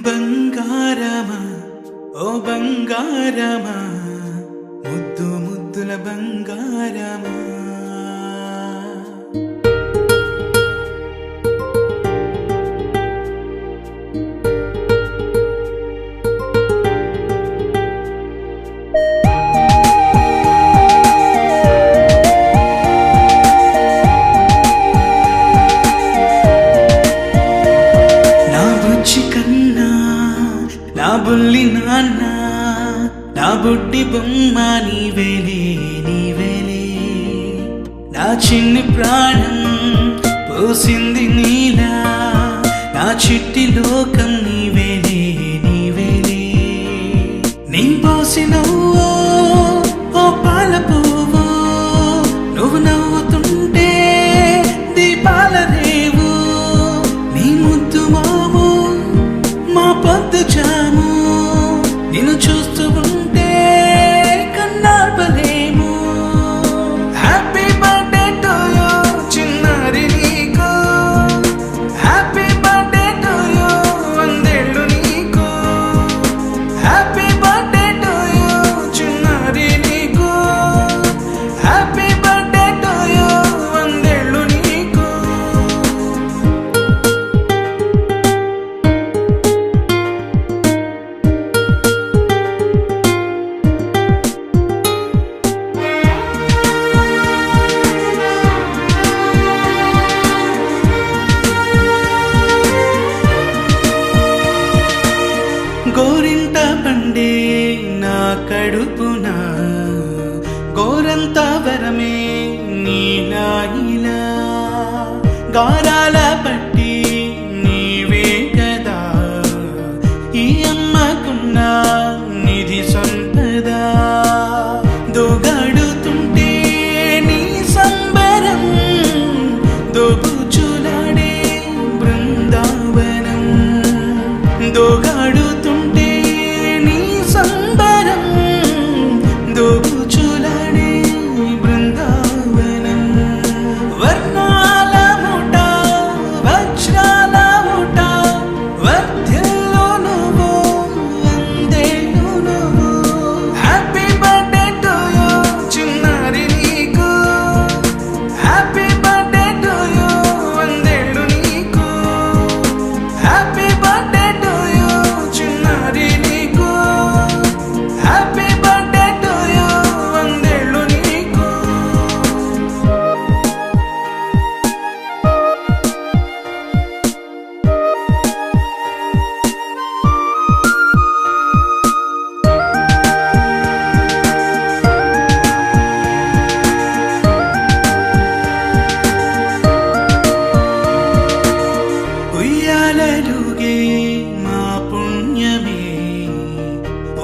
బంగారమా ఓ బంగారమా ముద్దు ముద్దుల బంగారమా నా బుజ్జి కన్నా నా బుల్లి నాన్న నా బుడ్డి బొమ్మ నీవేలే నీవేలే నా చిన్ని ప్రాణం పోసింది నీలా నా చిట్టి లోకం నీవేలే నీవేలే నీ పోసినవ్వో ఓ పాల పువ్వో నువ్వు నవ్వుతుంటే దీపాల రేవు నీ ముద్దు మోము మా పొద్దు జాము నిన్ను చూస్తూ ఉంటే కన్నార్పలేము హ్యాపీ బర్త్డే టు యూ చిన్నారి నీకు హ్యాపీ బర్త్డే టు యూ వందేళ్ళు నీకు హ్యాపీ బర్త్డే టు యూ చిన్నారి నీకు హ్యాపీ బర్త్డే టు యూ వందేళ్ళు నీకు గోరింట పండే నా కడుపున గోరంత వరమే నీలా ఇలా గారాల పట్టి నీవే కదా ఈ అమ్మకున్న నిధి సంపదా దోగాడుతుంటే నీ సంబరం దోబుచులాడే బృందావనం దోగాడుతుంటే నీ సంబరం దోబుచులాడే బృందావనం వర్ణాల ముఠ వజ్రాల ముఠ వర్ధిల్లు నువ్వు వందేళ్ళు నువ్వు హ్యాపీ బర్త్డే టు యూ చిన్నారి నీకు హ్యాపీ బర్త్డే టు యూ వందేళ్ళు నీకు హ్యాపీ బర్త్డే టు యూ చిన్నారి నీకు హ్యాపీ బర్త్డే టు యూ వందేళ్ళు నీకు ఉయ్యాలలుగే మా పుణ్యమే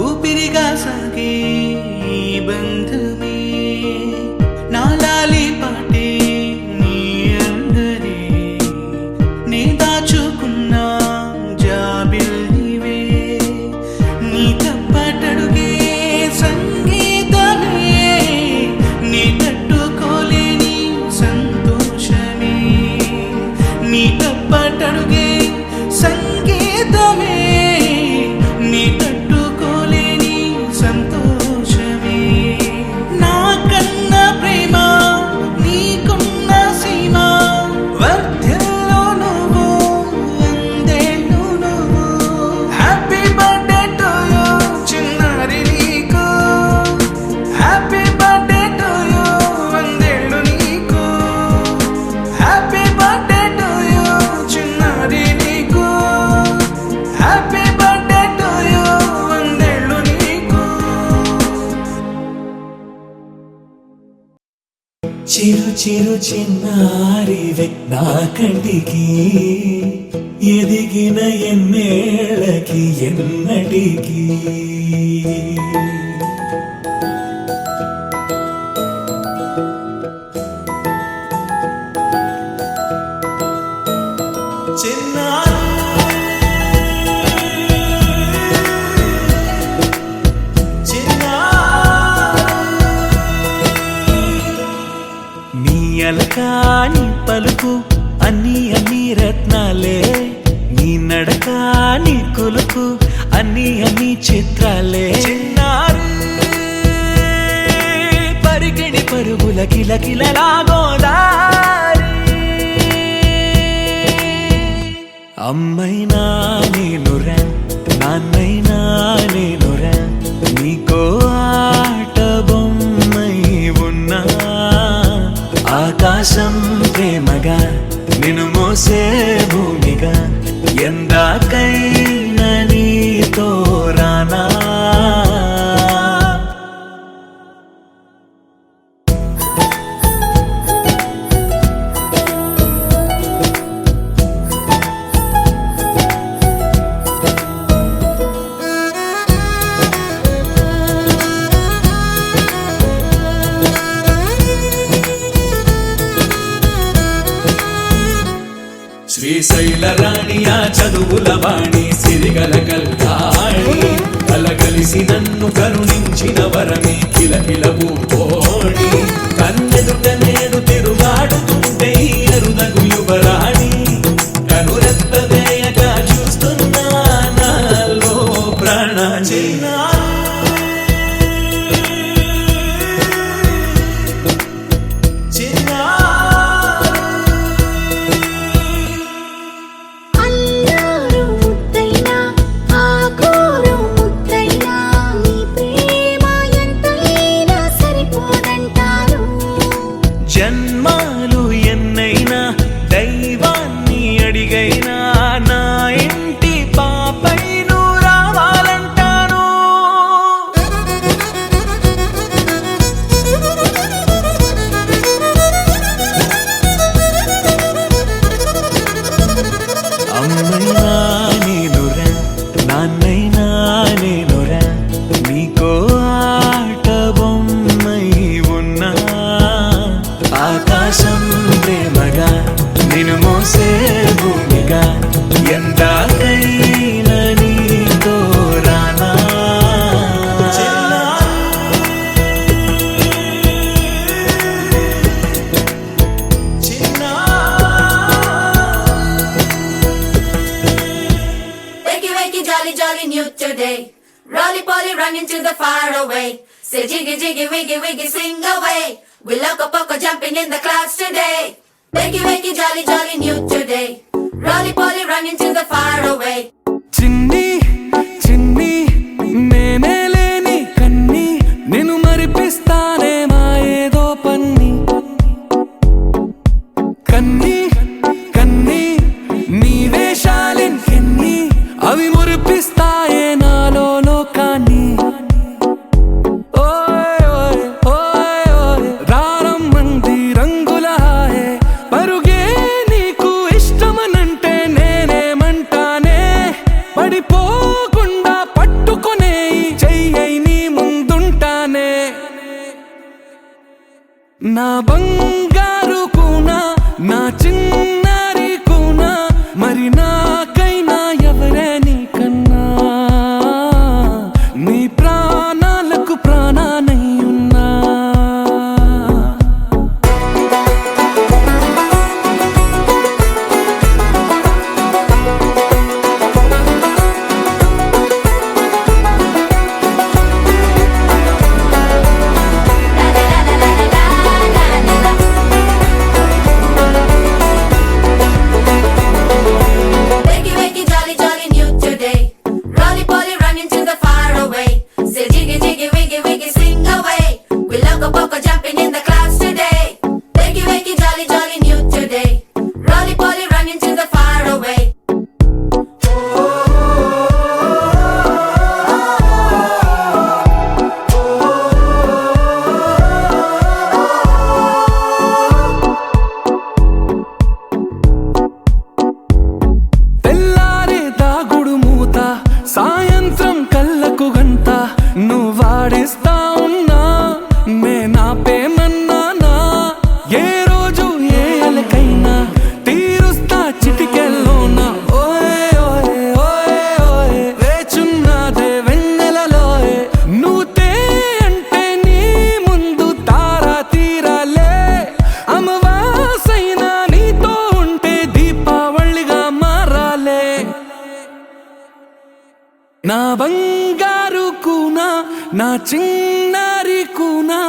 ఊపిరిగా సాగే ఈ బంధమే నాలాలి పాటే నీ అందరే నీ దాచుకున్న జాబిల్లివే నీ తప్పటడుగే సంగీతమే నీ తట్టుకోలేని సంతోషమే నీ తప్పటడుగే సంగీతమే నీ తట్టుకోలేని సంతోషమే నా కన్న ప్రేమ నీకున్న సీమ వర్ధిల్లు నువ్వు వందేళ్ళు నువ్వు హ్యాపీ బర్త్డే టు యూ చిన్నారి నీకు హ్యాపీ బర్త్డే టు యూ వందేళ్ళు నీకు హ్యాపీ బర్త్డే టు యూ చిన్నారి నీకు హ్యాపీ బర్త్డే టు యూ వందేళ్ళు నీకు చిరు చిరు చిన్నారివే నా కంటికి ఎదిగిన ఎన్నేళ్ళకి ఎన్నటికి నీ అలకాని పలుకు అన్ని అన్ని రత్నాలే నీ నడక నీ కొలుకు అన్ని చిత్రాలే చిన్నారు పరిగెడి పరుగుల కిలకిలలాగోదారి అమ్మైనా నేనురా నాన్నైనా నేనురా నీకో ఆట బొమ్మై ఉన్నా ఆకాశం ప్రేమగా నిన్ను మోసే భూమిగా ఎందాకైనా నీతో రానా శ్రీశైల రాణియా చదువుల వాణి సిరిగల కల్యాణి కలగలిసి నన్ను కరుణించిన వరమే కిలకిల పూకోణి కన్నెదుట నేడు తిరుగాడుతుంటే అరుదగు యువరాణి కనురెత్తదేయగా చూస్తున్నా నాలో ప్రాణ జన్మాలు ఎన్నైనా దైవాన్ని అడిగైనా నా ఇంటి పాపై నువ్వు రావాలంటాను అమ్మైనా నేనురా నాన్నైనా నేనురా నీకో ఆట బొమ్మై ఉన్నా ఆకాశం ప్రేమగా నిన్ను మోసే భూమిగా ఎందాకైనా నీతో రానా Wakey, wakey, jolly, jolly new today. Rolly poly running to the far away. Say jiggy, jiggy, wiggy, wiggy, sing away. We loco poco jumping in the clouds today. Wakey, wakey, jolly, jolly new today. Rolly poly running to the far away. చిన్ని చిన్ని నేనే లేని కన్ని నిన్ను మరిపిస్తానే మా ఏదో పన్ని కన్ని కన్ని నీ వేషాలెన్ని అవి మురిపిస్తాయే నాలో లోకాన్ని ఓయ్ ఓయ్ ఓయ్ ఓయ్ రారమ్మంది రంగుల హాయే పరుగే నీకు ఇష్టమనంటే నేనేమంటానే పడిపోకుండా పట్టుకునే చెయ్యై నీ ముందుంటానే నా బంగారు కూనా నా చిన్నారి కూనా మరి నాకైనా ఎవరే నీకన్నా నీ ప్రాణాలకు ప్రాణానై ఉన్నా నా బంగారు కూనా నా చిన్నారి కూనా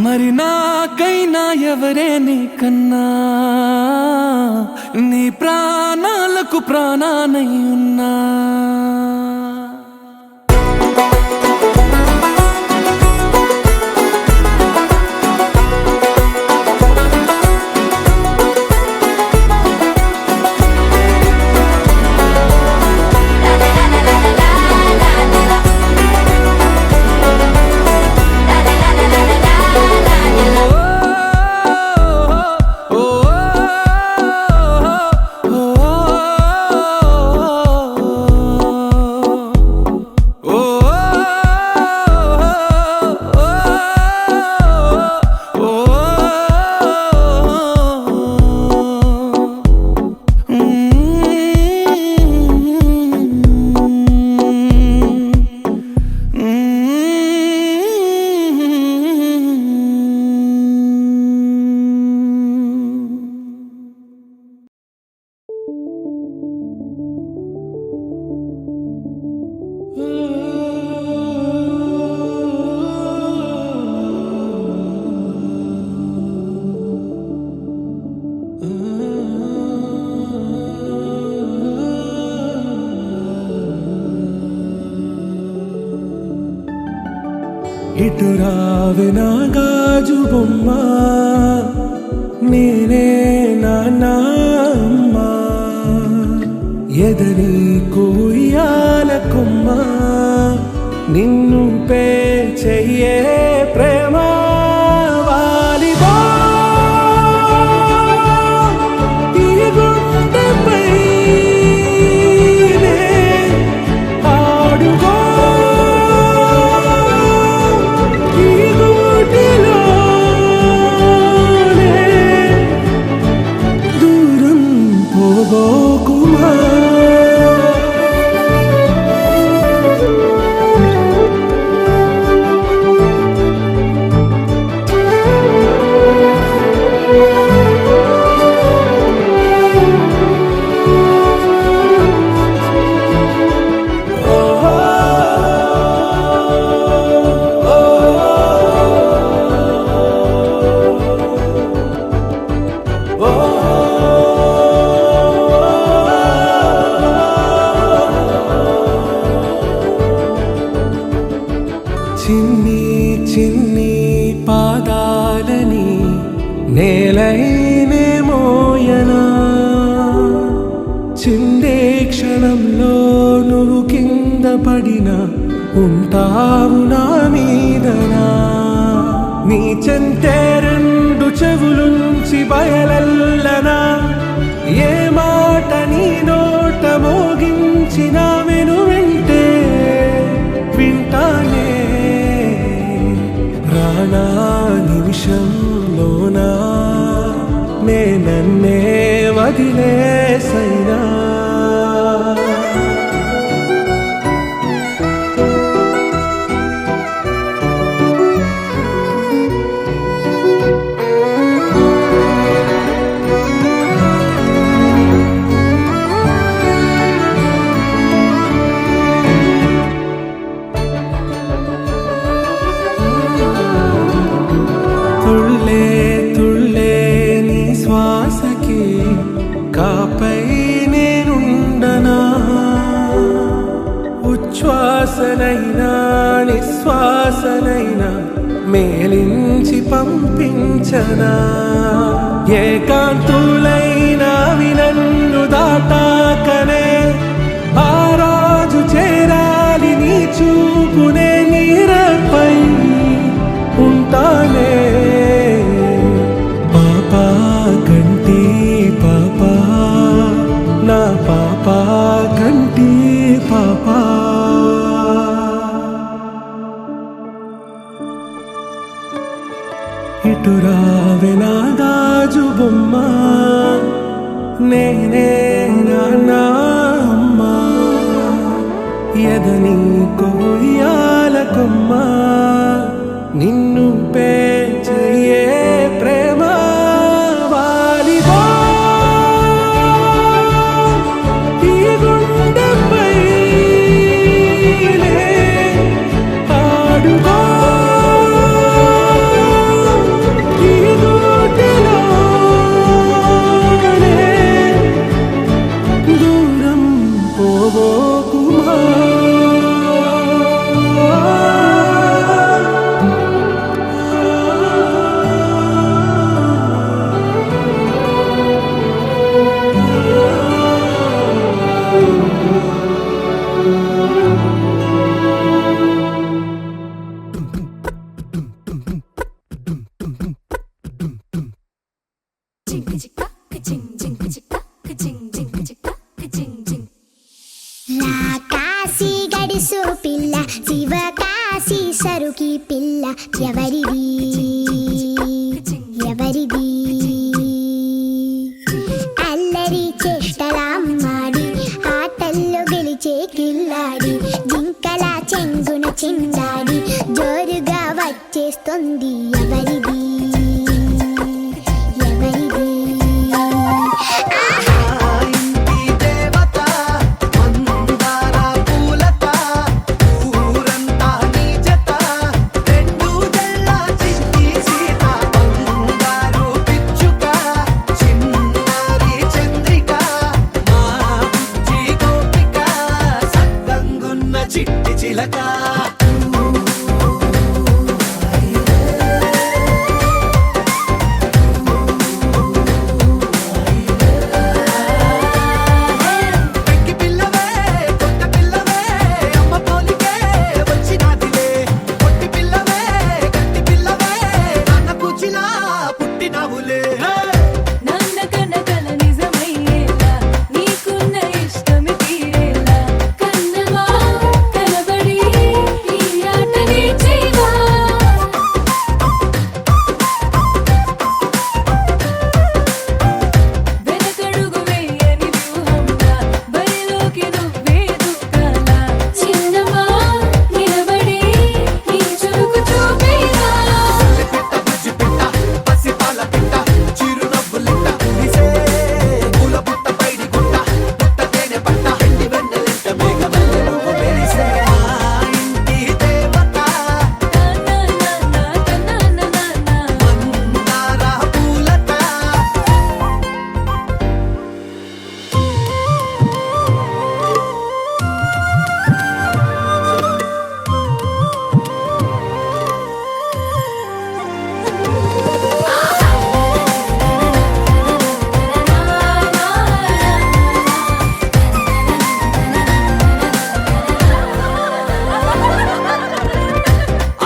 మరి నాకైనా ఎవరే నీకన్నా నీ ప్రాణాలకు ప్రాణానై ఉన్నా ఇటురావే నా గాజు బొమ్మ నేనే నాన్నమ్మ ఎదరి కొయ్యాల కొమ్మ నిన్ను పే చెయ్యే ప్రేమ వాలిబా ఈ గుండెపై ఆడుగో చిన్ని చిన్ని పాదాలని నేలైనే మోయనా చిందే క్షణంలో నువ్వు కింద పడినా ఉంటావు నా మీదనా నీ చెంతే రెండు చెవులుంచి బయలల్లనా ఏ మాట నీ నోట మోగించిన వెను వింటే వింటానే రానా నిమిషంలోనా నే నన్నే వదిలేసైనా తుళ్ళే తుళ్ళే నీ శ్వాసకి కాపై నేనుండనా ఉచ్ఛ్వాసనైనా నిశ్వాసనైనా మేలించి పంపించనా ఏకాంతులైనా వినన్ను దాటాకనే ఆ రోజు చేరాలి నీ చూపునే నీరపై ఉంటానే పాపా కంటి పాపా నా పాపా కంటి పాపా ఇటురావే నా గాజు బొమ్మ నేనే నాన్నమ్మ ఎదని కొయ్యాల కొమ్మ నిన్ను పే చెయ్యే ప్రేమ వాలిబా ఈ గుండెపై కాశీ గడిసు పిల్ల శివ కాశీ సరుకి పిల్ల ఎవరిది ఎవరిది అల్లరి చేష్టలామ్మాడి ఆటల్లో గెలిచే కిల్లాడి జింకల చెంగున చిందాడి జోరుగా వచ్చేస్తుంది ఎవరిది ఎవరిది చిట్టి చిలక పెంకి పిల్లవే కొత్త పిల్లవే అమ్మ పోలికే వచ్చినాదిలే కొట్టి పిల్లవే గట్టి పిల్లవే నాన్న కూచిలా పుట్టినావులే నాన్న కనకల నిజమయ్యేలా నీకున్న ఇష్టమి తీరేలా కన్నవా కనబడి ఈ ఆటని చేయవా వెనకడుగు వేయని వ్యూహంగా బరిలోకి నువ్వే దూకాలా చిన్నవా నిలబడి నీ చురుకు చూపేలా పిట్ట బుజ్జి పిట్ట పసిపాల పిట్ట చిరునవ్వులిట్ట కురిసే పూల పుట్ట పైడి గుట్ట పుట్ట తేనె పట్ట ఎండి వెన్నెలిట్ట మేఘమల్లె నువ్వు మెరిసే మా ఇంటి దేవత మందార పూలత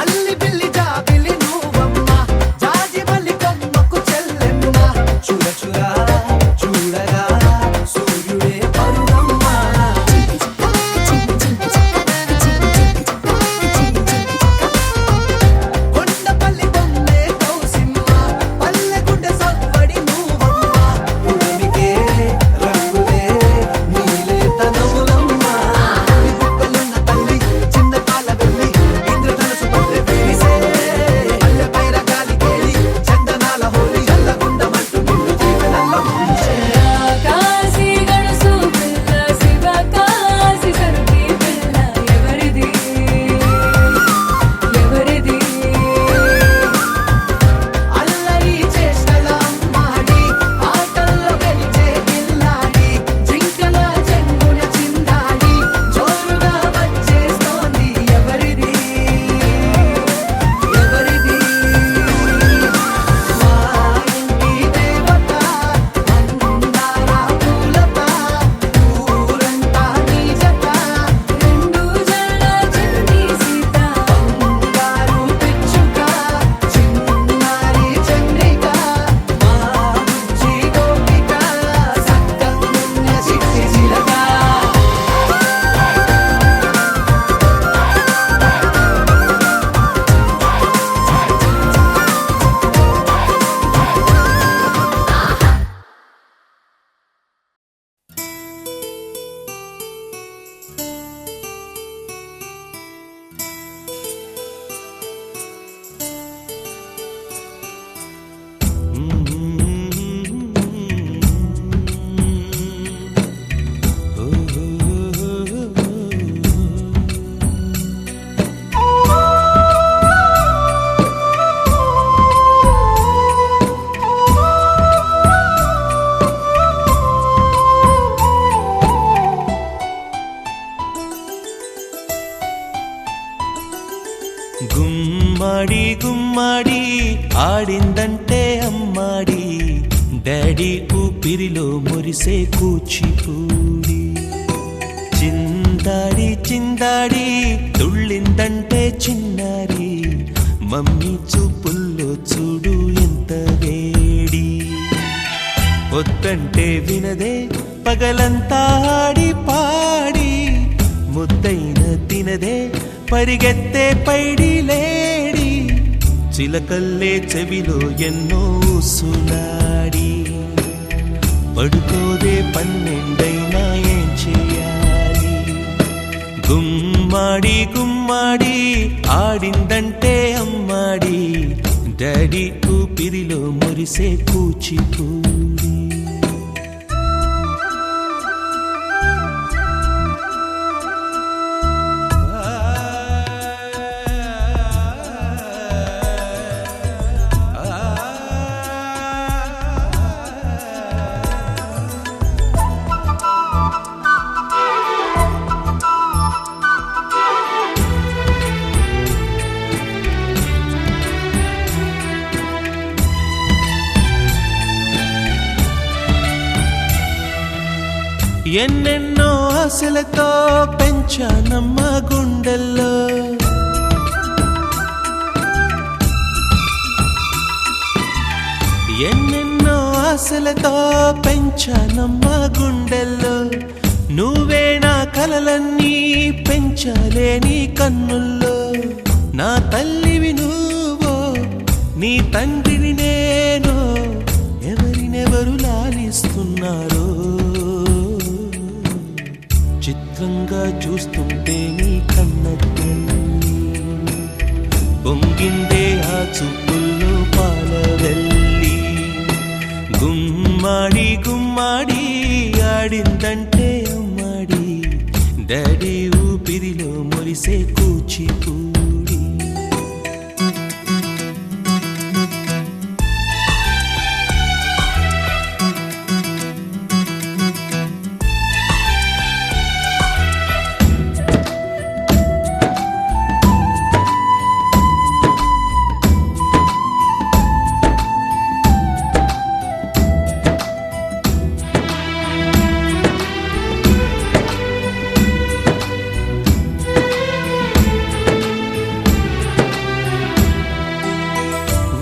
అల్లి బిల్లి జాబిలి నువ్వమ్మ జాజి మల్లి కొమ్మకు చెల్లెమ్మ చూడ చూడ చూడగా సూర్యుడే పరువమ్మ కొండపల్లి బొమ్మే కౌసిమ్మ పల్లె గుండె సవ్వడి నువ్వమ్మ పుడమికే రంగులే నీలేత నవ్వులమ్మ దిక్కులున్న తల్లి చిన్న పాల వెళ్ళి ఇంద్రధనుసు పల్లె వేసే పల్లె పైర గాలి కేలి చందనాల హోలీ చల్లగుండమంటూ నిన్ను జీవనంలో ముంచే కాశీ గడుసు పిల్ల శివ కాశీ సరుకి పిల్ల ఎవరిది ఎవరిది అల్లరి చేష్టల అమ్మాడి ఆటల్లో గెలిచే గిల్లాడి జింకల చెంగున చిందాడి జోరుగా వచ్చేస్తోంది ఎవరిది ఎవరిది మా ఇంటి దేవత మందార పూలత ఊరంతా నీ జత రెండు జళ్ళ చిన్ని సీత బంగారు పిచ్చుక చిన్నారి చంద్రిక మా బుజ్జి గోపిక సక్కగున్న చిట్టి చిలక గుమ్మడి గుమ్మడి ఆడిందంటే అమ్మాడి డాడీ ఊపిరిలో మురిసే కూచిపూడి చిందాడి చిందాడి తుళ్ళిందంటే చిన్నారి మమ్మీ చూపుల్లో చూడు ఎంత వేడి వద్దంటే వినదే పగలంతా ఆడి పాడి ముద్దైన తినదే పరిగెత్తే పైడి లేడి చిలకల్లే చెవిలో ఎన్నో సులాడి పడుకోదే పన్నెండైనా ఏం చేయాలి గుమ్మాడి గుమ్మాడి ఆడిందంటే అమ్మాడి డాడీ ఊపిరిలో మురిసే కూచిపూడి ఎన్నెన్నో ఆశలతో పెంచానమ్మ గుండెల్లో ఎన్నెన్నో ఆశలతో పెంచానమ్మ గుండెల్లో నువ్వే నా కలలన్నీ పెంచాలే నీ కన్నుల్లో నా తల్లివి నువ్వో నీ తండ్రిని నేను ఎవరినెవరు లాలిస్తున్నారో చిత్రంగా చూస్తుంటే నీ కన్న పొంగిందే ఆ చూపుల్లో పాలవెల్లి గుమ్మాడి గుమ్మాడి ఆడిందంటే అమ్మాడి డాడీ ఊపిరిలో మురిసే కూచిపూడి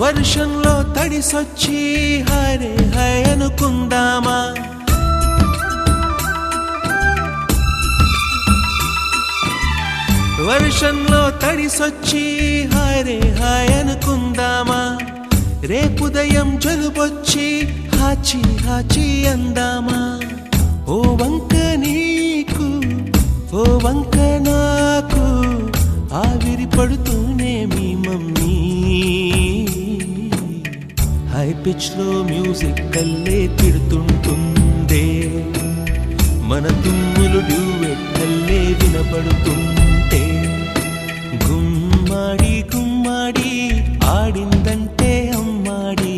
వర్షంలో తడిసొచ్చి హరే హై అనుకుందామా వర్షంలో తడిసొచ్చి హరే హై అనుకుందామా రేపుదయం జలుబొచ్చి హాచి హాచి అందామా ఓ వంక నీకు ఓ వంక నాకు ఆవిరి పడుతూనే మీ మమ్మీ హై పిచ్ లో మ్యూజిక్ కల్లే తిడుతుంటుందే మన తుమ్ములు డ్యూయెట్ కల్లే వినపడుతుంటే గుమ్మాడి గుమ్మాడి ఆడిందంటే అమ్మాడి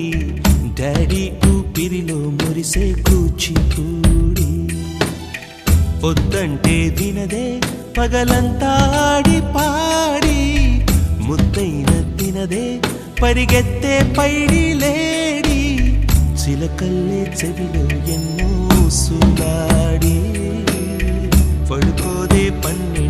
డాడీ ఊపిరిలో మురిసే కూచిపూడి పొద్దంటే వినదే పగలంతా ఆడి పాడి ముద్దైన తినదే పరిగెత్తే పైడి లేడి చిలకల్లే చెవిలో ఎన్నో సులాడి పడుకోదే పన్నె